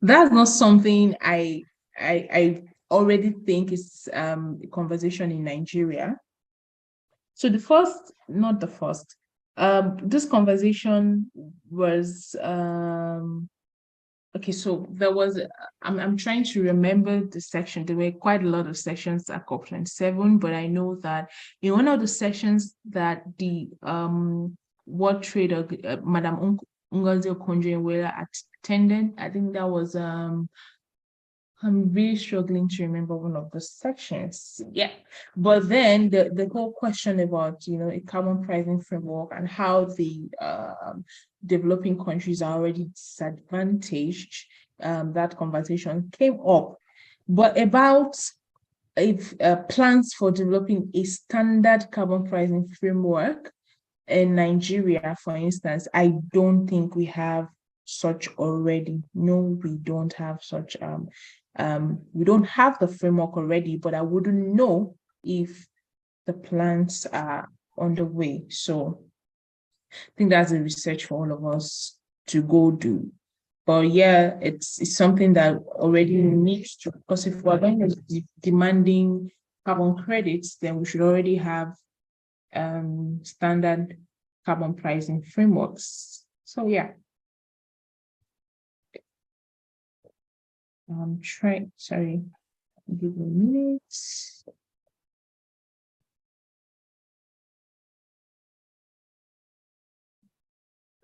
Speaker 6: that's not something I already think is a conversation in Nigeria. So this conversation was okay, so there was, I'm trying to remember the section. There were quite a lot of sections at COP27, but I know that in one of the sections that the World Trade, Madam Ngozi Okonjo-Iweala attended, I think that was, I'm really struggling to remember one of the sections. Yeah. But then the whole question about, a carbon pricing framework and how the developing countries are already disadvantaged, that conversation came up. But about if plans for developing a standard carbon pricing framework in Nigeria, for instance, I don't think we have such already. No, we don't have such we don't have the framework already, but I wouldn't know if the plans are on the way. So I think that's a research for all of us to go do. But yeah, it's something that already needs to, because if we're going to be demanding carbon credits, then we should already have standard carbon pricing frameworks. So yeah. Sorry, give me a minute.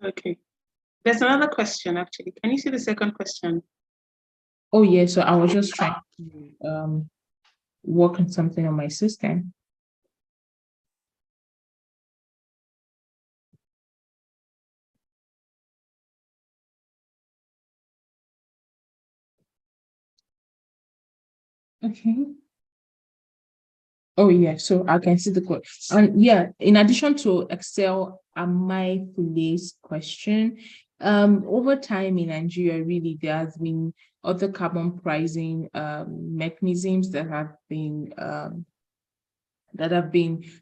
Speaker 1: Okay. There's another question, actually. Can you see the second question?
Speaker 6: Oh yeah, so I was just trying to work on something on my system. Okay. Oh yeah, so I can see the question. And yeah, in addition to Excel and my police question, over time in Nigeria, really there has been other carbon pricing mechanisms that have been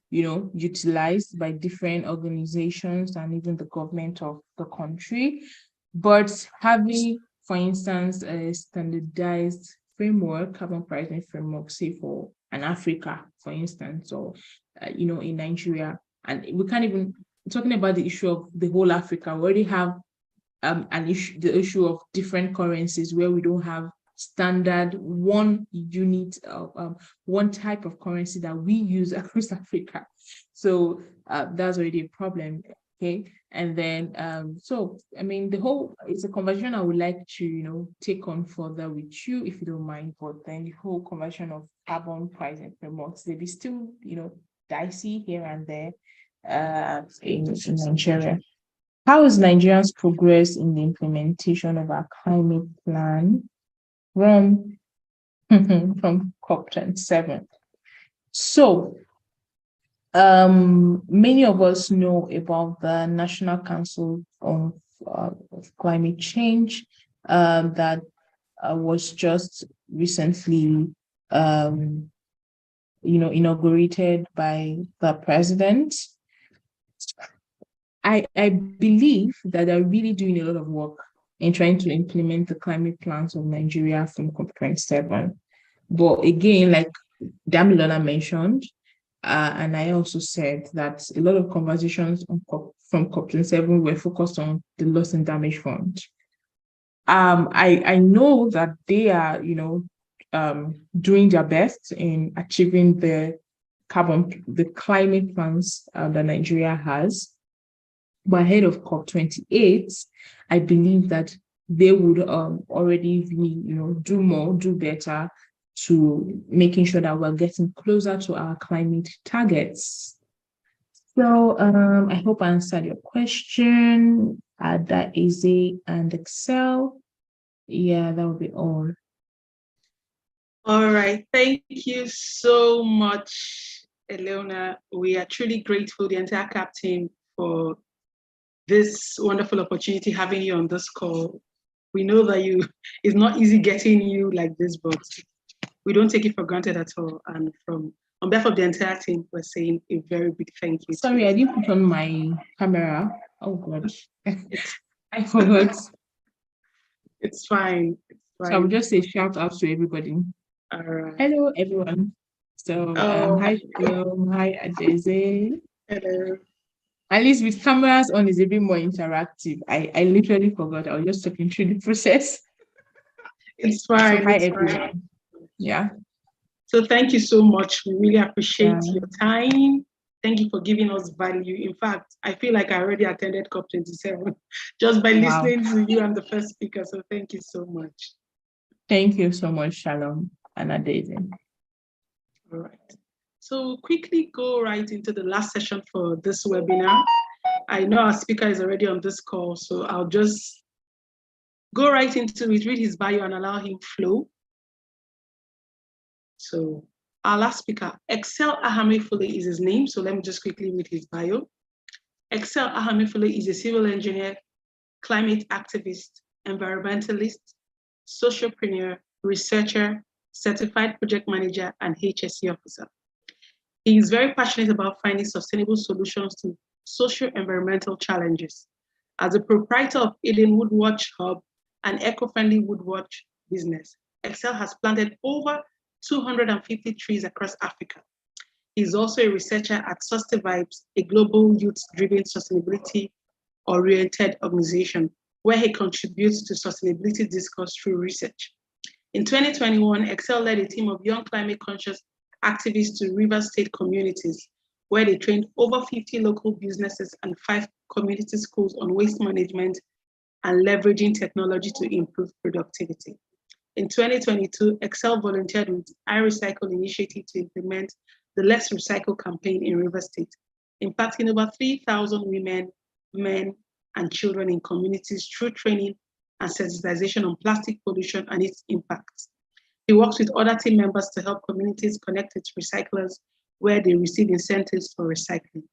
Speaker 6: utilized by different organizations and even the government of the country. But having, for instance, a standardized framework, carbon pricing framework, say for an Africa, for instance, or in Nigeria, and we can't even talking about the issue of the whole Africa. We already have the issue of different currencies where we don't have standard one unit of one type of currency that we use across Africa. So that's already a problem. Okay. And then it's a conversation I would like to take on further with you, if you don't mind. But then the whole conversion of carbon pricing frameworks, they be still dicey here and there in Nigeria. How is Nigeria's progress in the implementation of our climate plan from COP27? So, many of us know about the National Council of Climate Change that was just recently, inaugurated by the president. I believe that they're really doing a lot of work in trying to implement the climate plans of Nigeria from COP27. But again, like Damilona mentioned, and I also said that a lot of conversations from COP27 were focused on the loss and damage fund. I know that they are, doing their best in achieving the climate plans that Nigeria has. But ahead of COP28, I believe that they would already be, do more, do better to making sure that we're getting closer to our climate targets. So I hope I answered your question. That is and Excel. Yeah, that would be all.
Speaker 1: All right. Thank you so much, Eleona. We are truly grateful, the entire CAAP team, for this wonderful opportunity having you on this call. We know that it's not easy getting you like this, but we don't take it for granted at all. And on behalf of the entire team, we're saying a very big thank you.
Speaker 6: Sorry, I didn't put on my camera. Oh God, I forgot.
Speaker 1: It's fine.
Speaker 6: So I will just say shout out to everybody.
Speaker 1: All right.
Speaker 6: Hello, everyone. So hi, Shalom. Hi, Adeze.
Speaker 1: Hello.
Speaker 6: At least with cameras on is a bit more interactive. I literally forgot. I was just talking through the process.
Speaker 1: It's fine.
Speaker 6: So hi,
Speaker 1: it's
Speaker 6: everyone.
Speaker 1: Fine.
Speaker 6: Yeah.
Speaker 1: So thank you so much. We really appreciate your time. Thank you for giving us value. In fact, I feel like I already attended COP27 just by listening to you and the first speaker. So thank you so much.
Speaker 6: Thank you so much, Shalom and Adeze.
Speaker 1: All right. So we'll quickly go right into the last session for this webinar. I know our speaker is already on this call, so I'll just go right into it, read his bio and allow him flow. So our last speaker, Excel Ahamefule is his name. So let me just quickly read his bio. Excel Ahamefule is a civil engineer, climate activist, environmentalist, socialpreneur, researcher, certified project manager, and HSE officer. He is very passionate about finding sustainable solutions to socio-environmental challenges. As a proprietor of Eden Woodwatch Hub, an eco-friendly woodwatch business, Excel has planted over 250 trees across Africa. He is also a researcher at Sustainable Vibes, a global youth-driven sustainability-oriented organization where he contributes to sustainability discourse through research. In 2021, Excel led a team of young climate-conscious activists to River State communities, where they trained over 50 local businesses and 5 community schools on waste management and leveraging technology to improve productivity. In 2022, Excel volunteered with iRecycle initiative to implement the Let's Recycle campaign in River State, impacting over 3,000 women, men, and children in communities through training and sensitization on plastic pollution and its impacts. He works with other team members to help communities connect with recyclers where they receive incentives for recycling.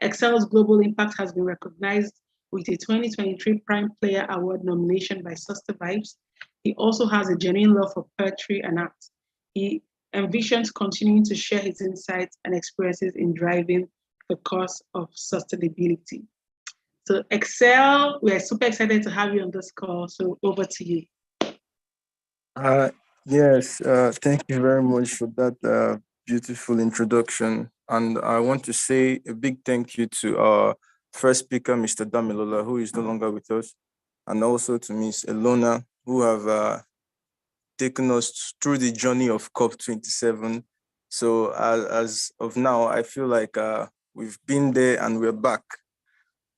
Speaker 1: Excel's global impact has been recognized with a 2023 Prime Player Award nomination by Sustainable Vibes. He also has a genuine love for poetry and art. He envisions continuing to share his insights and experiences in driving the cause of sustainability. So Excel, we are super excited to have you on this call. So over to you.
Speaker 2: Yes, thank you very much for that beautiful introduction. And I want to say a big thank you to our first speaker, Mr. Damilola, who is no longer with us, and also to Ms. Eleona, who have taken us through the journey of COP27. So as of now, I feel like we've been there and we're back.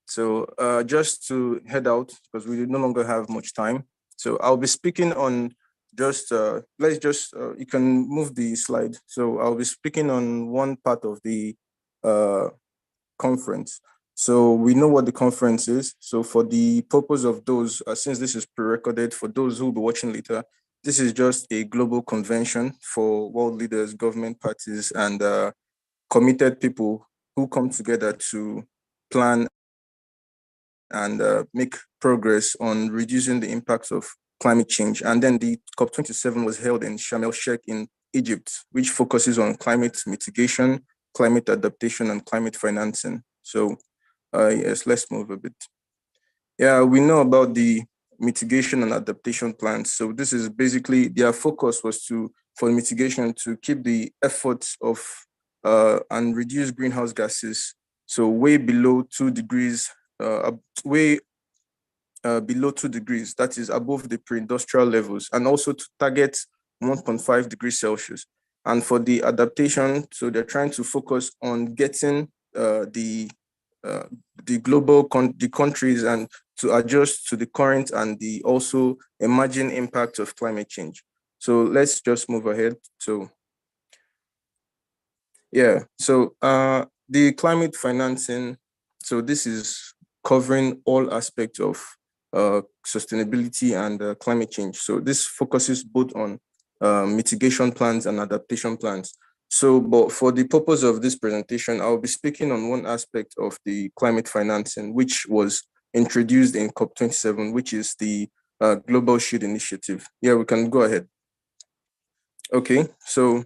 Speaker 2: So just to head out, because we no longer have much time. So I'll be speaking on you can move the slide. So I'll be speaking on one part of the conference. So we know what the conference is. So for the purpose of those, since this is pre-recorded, for those who will be watching later, this is just a global convention for world leaders, government parties, and committed people who come together to plan and make progress on reducing the impacts of climate change. And then the COP27 was held in Sharm el-Sheikh in Egypt, which focuses on climate mitigation, climate adaptation, and climate financing. So yes, let's move a bit. Yeah, we know about the mitigation and adaptation plans. So this is basically, their focus was for mitigation to keep the efforts of and reduce greenhouse gases, so way below 2 degrees, below 2 degrees, that is above the pre-industrial levels, and also to target 1.5 degrees Celsius. And for the adaptation, so they're trying to focus on getting the the countries and to adjust to the current and the also emerging impact of climate change. So let's just move ahead. So yeah, so the climate financing, so this is covering all aspects of sustainability and climate change. So this focuses both on mitigation plans and adaptation plans. So, but for the purpose of this presentation, I'll be speaking on one aspect of the climate financing, which was introduced in COP27, which is the Global Shield Initiative. Yeah, we can go ahead. Okay, so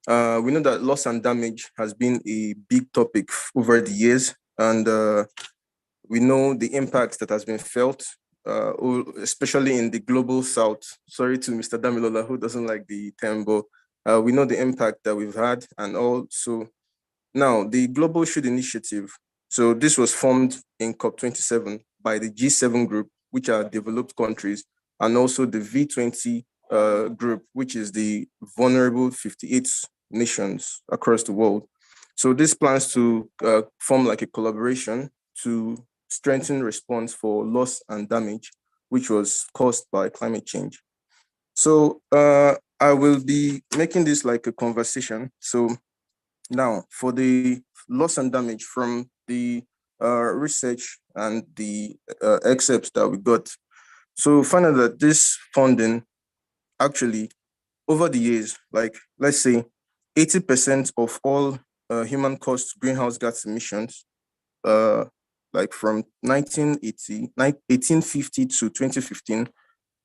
Speaker 2: we know that loss and damage has been a big topic over the years, and we know the impact that has been felt, especially in the global south. Sorry to Mr. Damilola, who doesn't like the term, but we know the impact that we've had. And also now the Global Shield Initiative. So this was formed in COP27 by the G7 group, which are developed countries, and also the V20 group, which is the vulnerable 58 nations across the world. So this plans to form like a collaboration to strengthen response for loss and damage, which was caused by climate change. So I will be making this like a conversation. So now for the loss and damage from the research and the excerpts that we got. So find out that this funding actually over the years, like let's say 80% of all human caused greenhouse gas emissions, uh, like from 1850 to 2015,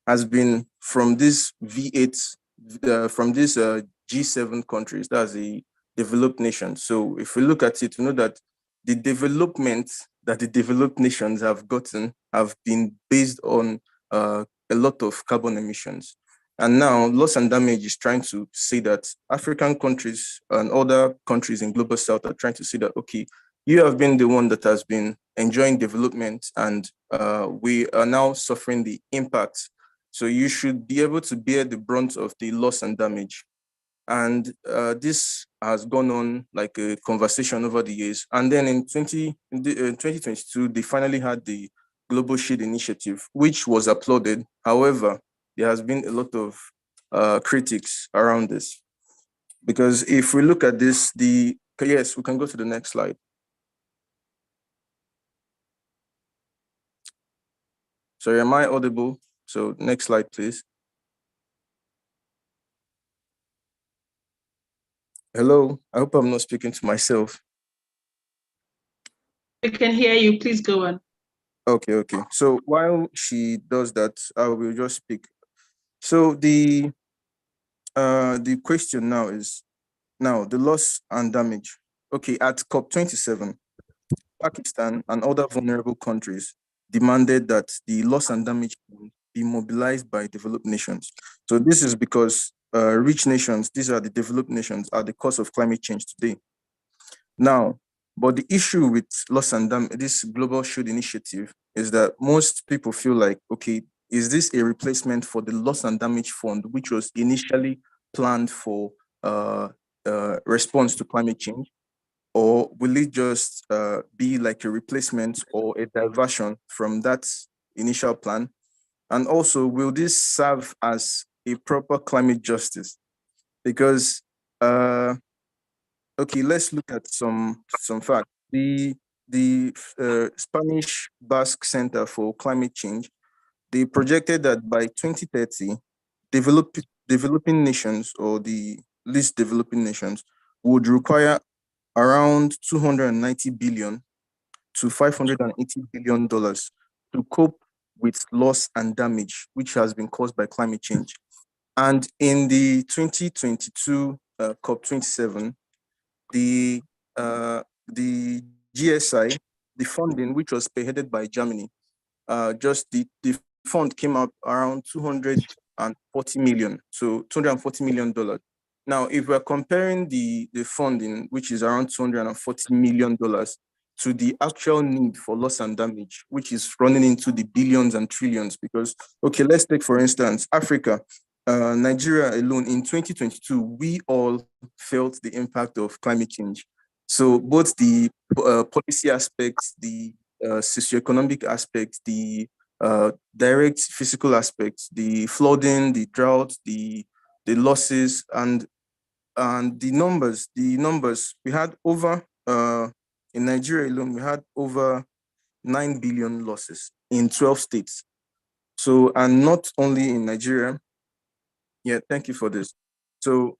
Speaker 2: has been from this V8, from these G7 countries, that's the developed nations. So if we look at it, we know that the development that the developed nations have gotten have been based on a lot of carbon emissions. And now loss and damage is trying to say that African countries and other countries in global south are trying to say that, okay, you have been the one that has been enjoying development and we are now suffering the impact. So you should be able to bear the brunt of the loss and damage. And this has gone on like a conversation over the years. And then in 2022, they finally had the Global Shield Initiative, which was applauded. However, there has been a lot of critics around this. Because if we look at this, yes, we can go to the next slide. Sorry, am I audible? So next slide, please. Hello, I hope I'm not speaking to myself.
Speaker 1: We can hear you, please go on.
Speaker 2: Okay. So while she does that, I will just speak. So the question now is, now the loss and damage. Okay, at COP27, Pakistan and other vulnerable countries demanded that the loss and damage be mobilized by developed nations. So this is because rich nations, these are the developed nations, are the cause of climate change today. Now, but the issue with loss and damage, this Global Shield Initiative, is that most people feel like, okay, is this a replacement for the loss and damage fund, which was initially planned for response to climate change? Or will it just be like a replacement or a diversion from that initial plan? And also, will this serve as a proper climate justice? Because okay, let's look at some facts. The Spanish Basque Center for Climate Change, they projected that by 2030, developing nations or the least developing nations would require around 290 billion to 580 billion dollars to cope with loss and damage which has been caused by climate change. And in the 2022 COP27, the GSI, the funding, which was spearheaded by Germany, just the fund came out around 240 million, so $240 million. Now, if we're comparing the funding, which is around $240 million, to the actual need for loss and damage, which is running into the billions and trillions, because, okay, let's take, for instance, Africa, Nigeria alone in 2022, we all felt the impact of climate change. So both the policy aspects, the socioeconomic aspects, the direct physical aspects, the flooding, the drought, the losses, and the numbers. The numbers we had over in Nigeria alone, we had over 9 billion losses in 12 states. So, and not only in Nigeria. Yeah, thank you for this. So,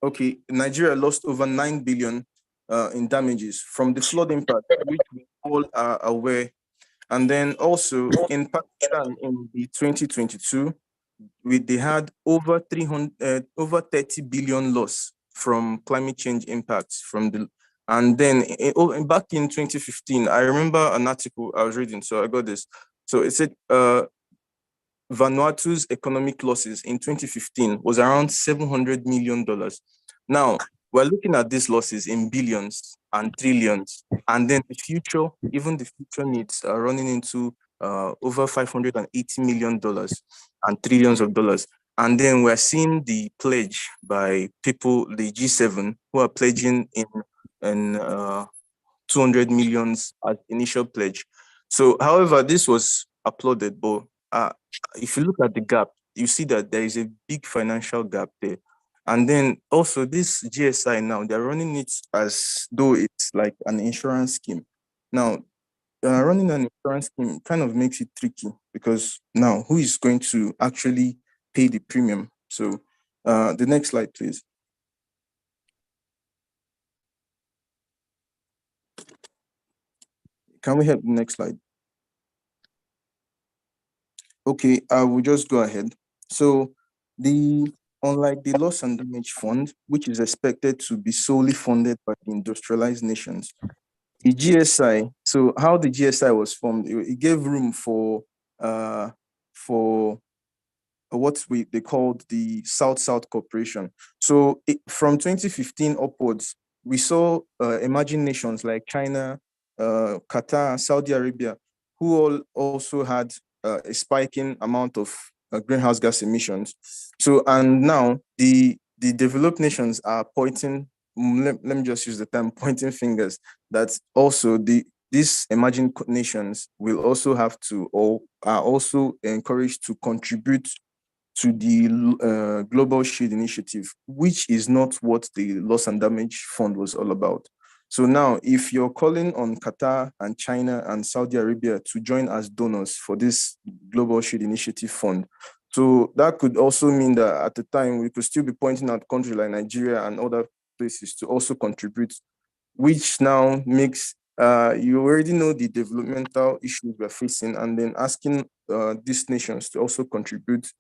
Speaker 2: okay, Nigeria lost over 9 billion in damages from the flood impact, which we all are aware. And then also in Pakistan in the 2022, they had over over 30 billion loss from climate change impacts from the, and then back in 2015, I remember an article I was reading, so I got this. So it said Vanuatu's economic losses in 2015 was around $700 million. Now, we're looking at these losses in billions and trillions, and then the future, even the future needs are running into over $580 million and trillions of dollars. And then we're seeing the pledge by people, the G7, who are pledging in 200 millions as initial pledge. So, however, this was applauded, but if you look at the gap, you see that there is a big financial gap there. And then also this GSI now, they're running it as though it's like an insurance scheme. Now, running an insurance scheme kind of makes it tricky because now who is going to actually pay the premium? So the next slide, please. Can we have the next slide? Okay, I will just go ahead. So unlike the loss and damage fund, which is expected to be solely funded by the industrialized nations, the GSI, so how the GSI was formed, it gave room for what they called the South-South cooperation. So from 2015 upwards, we saw emerging nations like China, Qatar, Saudi Arabia, who all also had a spiking amount of greenhouse gas emissions. So, and now the developed nations are pointing, let me just use the term pointing fingers, that also these emerging nations will also have to, or are also encouraged to contribute to the Global Shield Initiative, which is not what the Loss and Damage Fund was all about. So now, if you're calling on Qatar and China and Saudi Arabia to join as donors for this Global Shield Initiative Fund, so that could also mean that at the time we could still be pointing at countries like Nigeria and other places to also contribute, which now makes you already know the developmental issues we're facing, and then asking these nations to also contribute.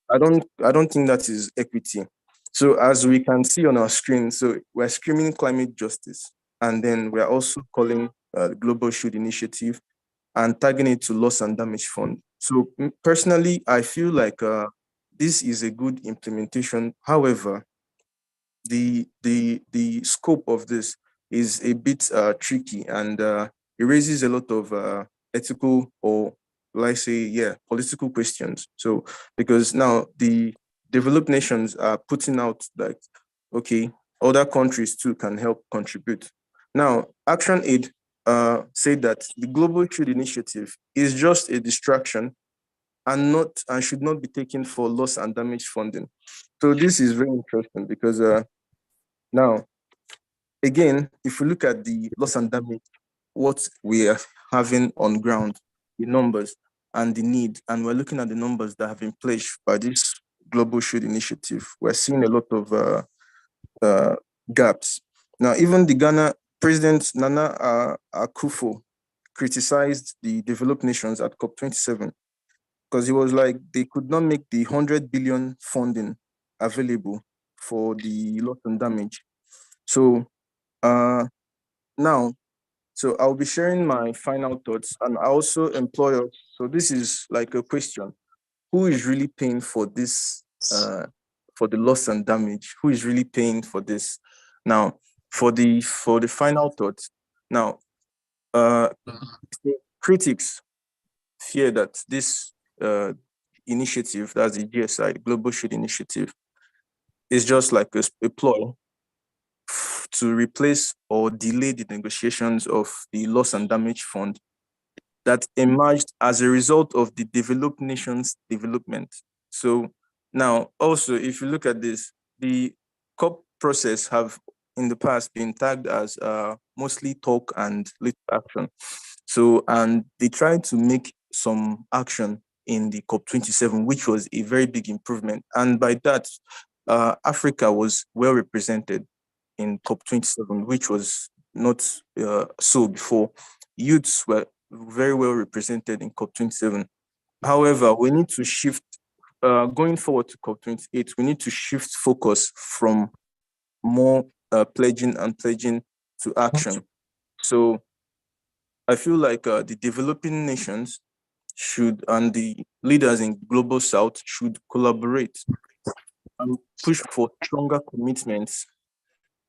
Speaker 2: I don't think that is equity. So as we can see on our screen, so we're screaming climate justice, and then we're also calling Global Shield Initiative and tagging it to Loss and Damage Fund. So personally, I feel like this is a good implementation. However, the scope of this is a bit tricky, and it raises a lot of ethical, or let's say, yeah, political questions. So because now the developed nations are putting out like, okay, other countries too can help contribute. Now, Action Aid said that the Global Shield Initiative is just a distraction and should not be taken for loss and damage funding. So this is very interesting because now, again, if we look at the loss and damage, what we are having on ground, the numbers and the need, and we're looking at the numbers that have been pledged by this Global Shield Initiative, we're seeing a lot of gaps. Now, even the Ghana President Nana Akufo criticized the developed nations at COP27 because he was like, they could not make the 100 billion funding available for the loss and damage. So now, so I'll be sharing my final thoughts, and I also employ us. So this is like a question: who is really paying for this? For the loss and damage, who is really paying for this? Now, for the final thoughts. Now, critics fear that this initiative, that's the GSI, Global Shield Initiative, is just like a ploy to replace or delay the negotiations of the loss and damage fund that emerged as a result of the developed nations' development. So now, also, if you look at this, the COP process have in the past been tagged as mostly talk and little action. So, and they tried to make some action in the COP27, which was a very big improvement. And by that, Africa was well represented in COP27, which was not so before. Youths were very well represented in COP27. However, we need to shift, going forward to COP28, we need to shift focus from more pledging to action. So I feel like the developing nations should, and the leaders in Global South should collaborate and push for stronger commitments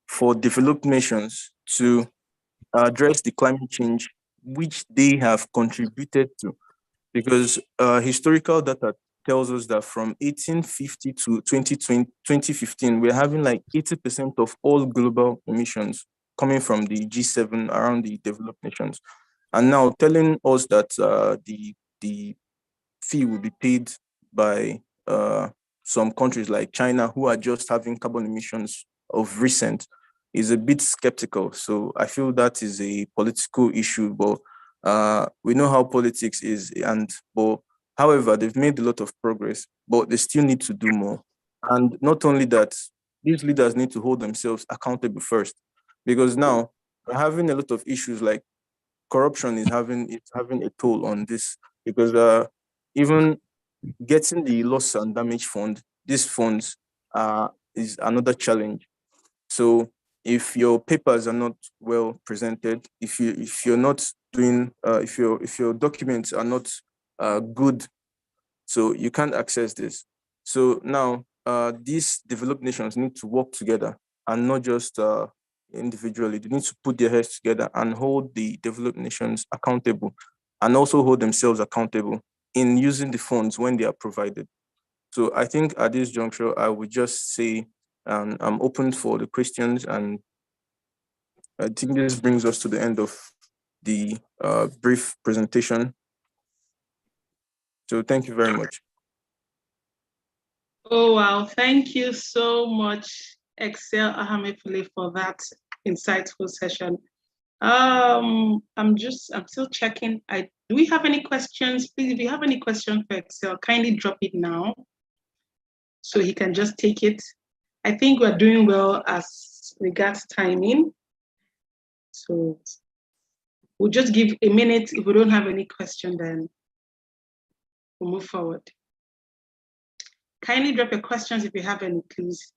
Speaker 2: for developed nations to address the climate change which they have contributed to. Because historical data tells us that from 1850 to 2015, we're having like 80% of all global emissions coming from the G7 around the developed nations. And now telling us that the fee will be paid by some countries like China, who are just having carbon emissions of recent, is a bit skeptical. So I feel that is a political issue, but we know how politics is. But however, they've made a lot of progress, but they still need to do more. And not only that, these leaders need to hold themselves accountable first, because now we're having a lot of issues like corruption is having a toll on this, because even getting the loss and damage fund, these funds is another challenge. So if your papers are not well presented, if you're not doing if your documents are not good, so you can't access this. So now these developed nations need to work together and not just individually. They need to put their heads together and hold the developed nations accountable, and also hold themselves accountable in using the funds when they are provided. So I think at this juncture, I would just say I'm open for the questions, and I think this brings us to the end of the brief presentation. So thank you very much.
Speaker 1: Oh, wow. Thank you so much, Excel Ahamefule, for that insightful session. I'm still checking. Do we have any questions? Please, if you have any questions for Excel, kindly drop it now so he can just take it. I think we're doing well as regards timing. So we'll just give a minute. If we don't have any question, then we'll move forward. Kindly drop your questions if you have any, please.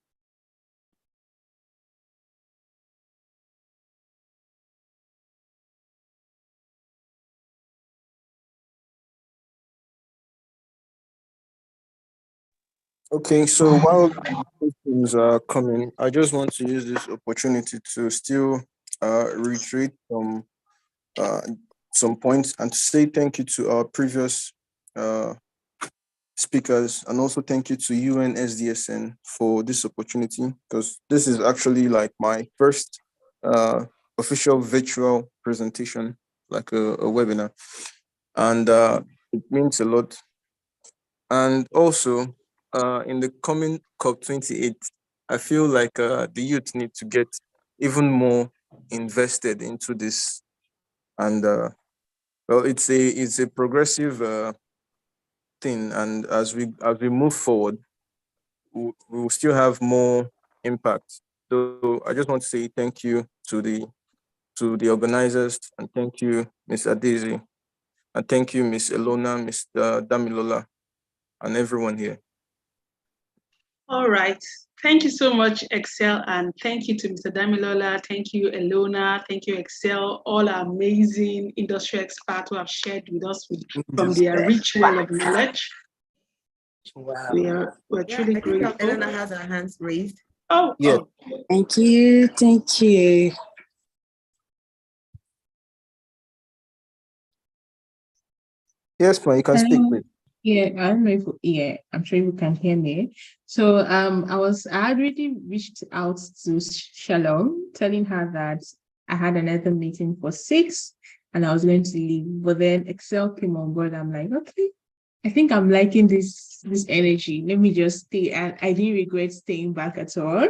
Speaker 2: Okay, so while questions are coming, I just want to use this opportunity to still reiterate some points and to say thank you to our previous speakers, and also thank you to UNSDSN for this opportunity, because this is actually like my first official virtual presentation, like a webinar, and it means a lot. And also, in the coming COP28, I feel like the youth need to get even more invested into this. And well, it's a progressive thing, and as we move forward, we will still have more impact. So I just want to say thank you to the organizers, and thank you, Ms. Adesi, and thank you, Ms. Elona, Mr. Damilola, and everyone here.
Speaker 1: All right. Thank you so much, Excel, and thank you to Mr. Damilola. Thank you, Elona. Thank you, Excel, all our amazing industry experts who have shared with us from their rich well of knowledge.
Speaker 7: Wow.
Speaker 1: We're truly grateful.
Speaker 4: Elona has her hands raised.
Speaker 1: Oh,
Speaker 2: yeah.
Speaker 1: Oh.
Speaker 7: Thank you. Thank you.
Speaker 2: Yes, ma'am, you can speak, please.
Speaker 6: Yeah, I don't know if yeah, I'm sure you can hear me. So I had already reached out to Shalom, telling her that I had another meeting for 6 and I was going to leave. But then Excel came on board. I'm like, okay, I think I'm liking this energy. Let me just stay. And I didn't regret staying back at all.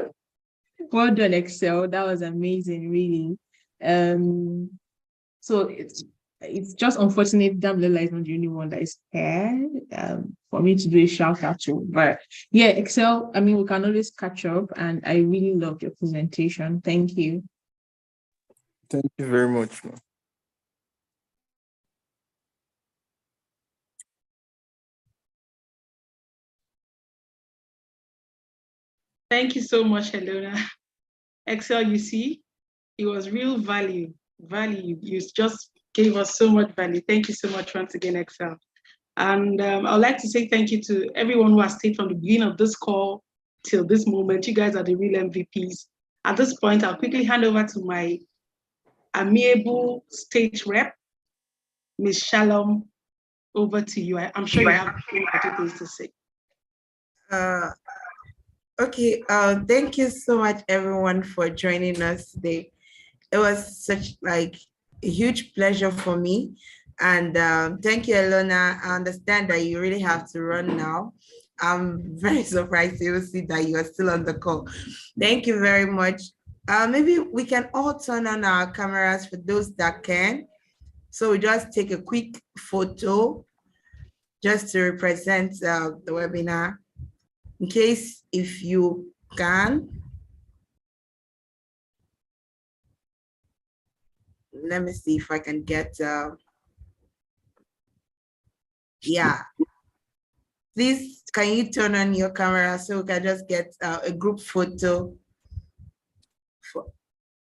Speaker 6: Well done, Excel. That was amazing, really. Um, so it's just unfortunate Damlela is not the only one that is here for me to do a shout out to. But yeah, Excel, I mean, we can always catch up, and I really loved your presentation. Thank you.
Speaker 2: Thank you very much, ma'am.
Speaker 1: Thank you so much, Helena. Excel, you see, it was real value. Value. You just gave us so much value. Thank you so much once again, Excel. And I'd like to say thank you to everyone who has stayed from the beginning of this call till this moment. You guys are the real MVPs. At this point, I'll quickly hand over to my amiable state rep, Ms. Shalom. Over to you. I'm sure you have things to say.
Speaker 4: Okay, thank you so much everyone for joining us today. It was such like a huge pleasure for me. And thank you, Elona. I understand that you really have to run now. I'm very surprised to see that you are still on the call. Thank you very much. Maybe we can all turn on our cameras for those that can. So we just take a quick photo just to represent the webinar. In case if you can. Let me see if I can get, yeah. Please, can you turn on your camera so we can just get a group photo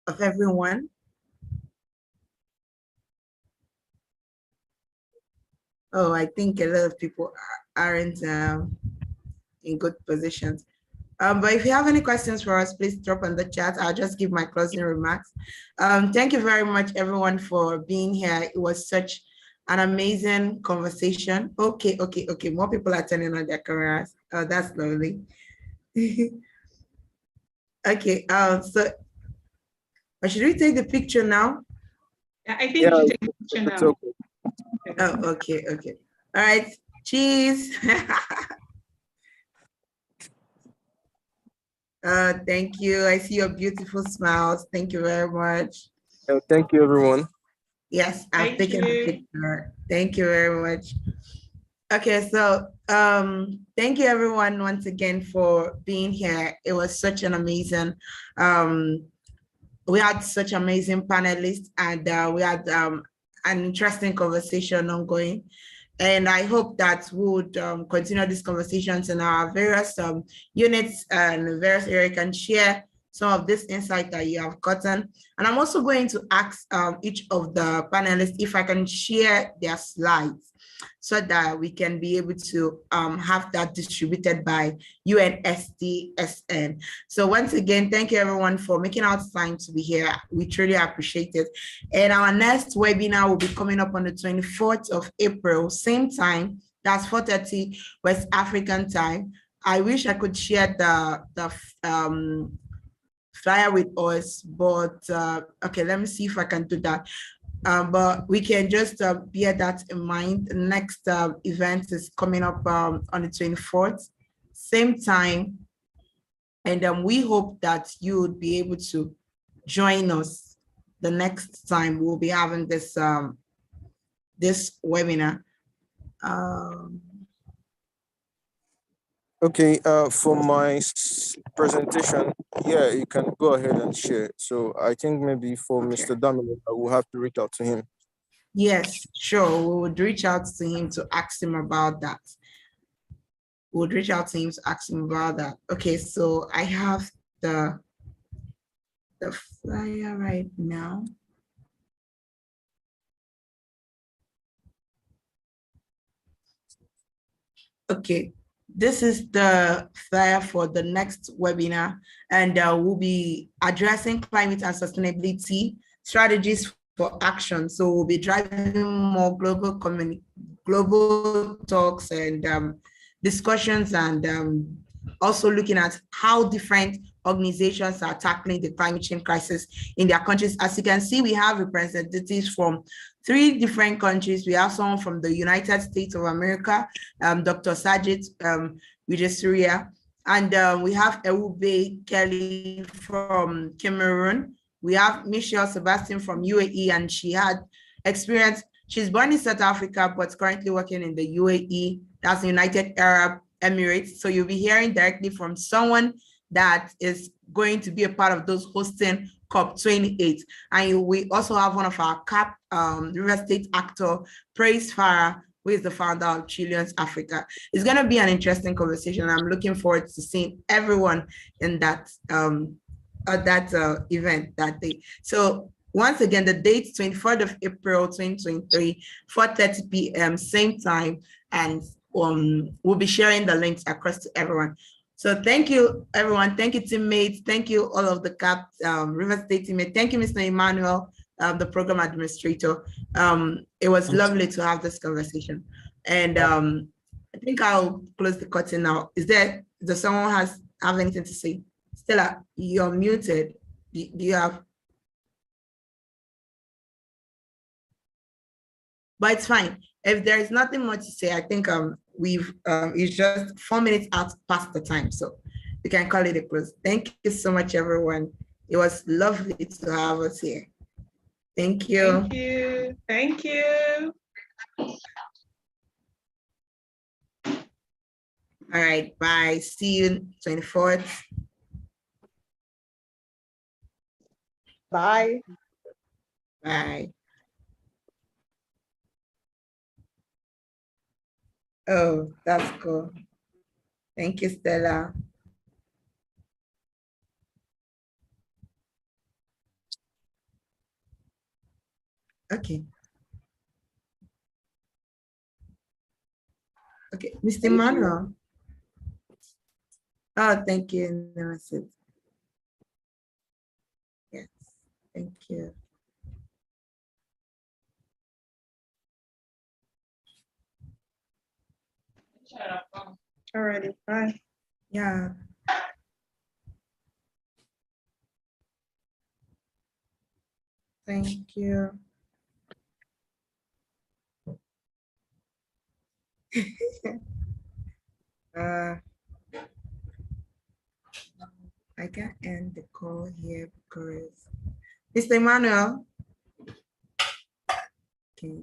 Speaker 4: of everyone? Oh, I think a lot of people aren't in good positions. But if you have any questions for us, please drop in the chat. I'll just give my closing remarks. Thank you very much, everyone, for being here. It was such an amazing conversation. Okay. More people are turning on their cameras. Oh, that's lovely. Okay. So, should we take the picture now?
Speaker 1: I think we should take the picture now.
Speaker 4: Oh, okay. All right. Cheese. Thank you. I see your beautiful smiles. Thank you very much.
Speaker 2: Thank you, everyone.
Speaker 4: Yes, I've taken the picture. Thank you very much. Okay, so thank you everyone once again for being here. It was such an amazing, we had such amazing panelists, and we had an interesting conversation ongoing. And I hope that we would continue these conversations in our various units and various areas. You can share some of this insight that you have gotten. And I'm also going to ask each of the panelists if I can share their slides so that we can be able to have that distributed by UNSDSN. So once again, thank you everyone for making out time to be here. We truly appreciate it. And our next webinar will be coming up on the 24th of April, same time, that's 4:30 West African time. I wish I could share the flyer with us, but okay, let me see if I can do that. But we can just bear that in mind. The next event is coming up on the 24th, same time. And we hope that you would be able to join us the next time we'll be having this this webinar.
Speaker 2: Okay, for my presentation, yeah, you can go ahead and share. So I think maybe for Mr. Dominic, I will have to reach out to him.
Speaker 4: Yes, sure. We would reach out to him to ask him about that. We'll reach out to him to ask him about that. Okay, so I have the flyer right now. Okay, this is the flyer for the next webinar, and we'll be addressing climate and sustainability strategies for action. So we'll be driving more global talks and discussions, and also looking at how different organizations are tackling the climate change crisis in their countries. As you can see, we have representatives from 3 different countries. We have someone from the United States of America, Dr. Sajid Wijasuria, and we have Ewube Kelly from Cameroon. We have Michelle Sebastian from UAE, and she had experience. She's born in South Africa, but currently working in the UAE, that's the United Arab Emirates. So you'll be hearing directly from someone that is going to be a part of those hosting COP28. And we also have one of our CAAP real estate actor, Praise Farah, who is the founder of Trillions Africa. It's going to be an interesting conversation. I'm looking forward to seeing everyone in that event that day. So once again, the date 24th of April 2023, 4:30 p.m. same time, and we'll be sharing the links across to everyone. So thank you, everyone. Thank you, teammates. Thank you, all of the CAAP River State teammates. Thank you, Mr. Emmanuel, the program administrator. It was lovely to have this conversation. And I think I'll close the curtain now. Does someone have anything to say? Stella, you're muted. Do you have? But it's fine. If there is nothing more to say, I think it's just 4 minutes past the time, so we can call it a close. Thank you so much, everyone. It was lovely to have us here. Thank you.
Speaker 1: Thank you. Thank you.
Speaker 4: All right, bye. See you 24th.
Speaker 1: Bye.
Speaker 4: Bye. Oh, that's cool. Thank you, Stella. Okay. Okay, Mr. Manuel. Oh, thank you. Yes, thank you.
Speaker 1: Alrighty, bye.
Speaker 4: Yeah. Thank you. I can't end the call here because Mr. Emmanuel. Okay.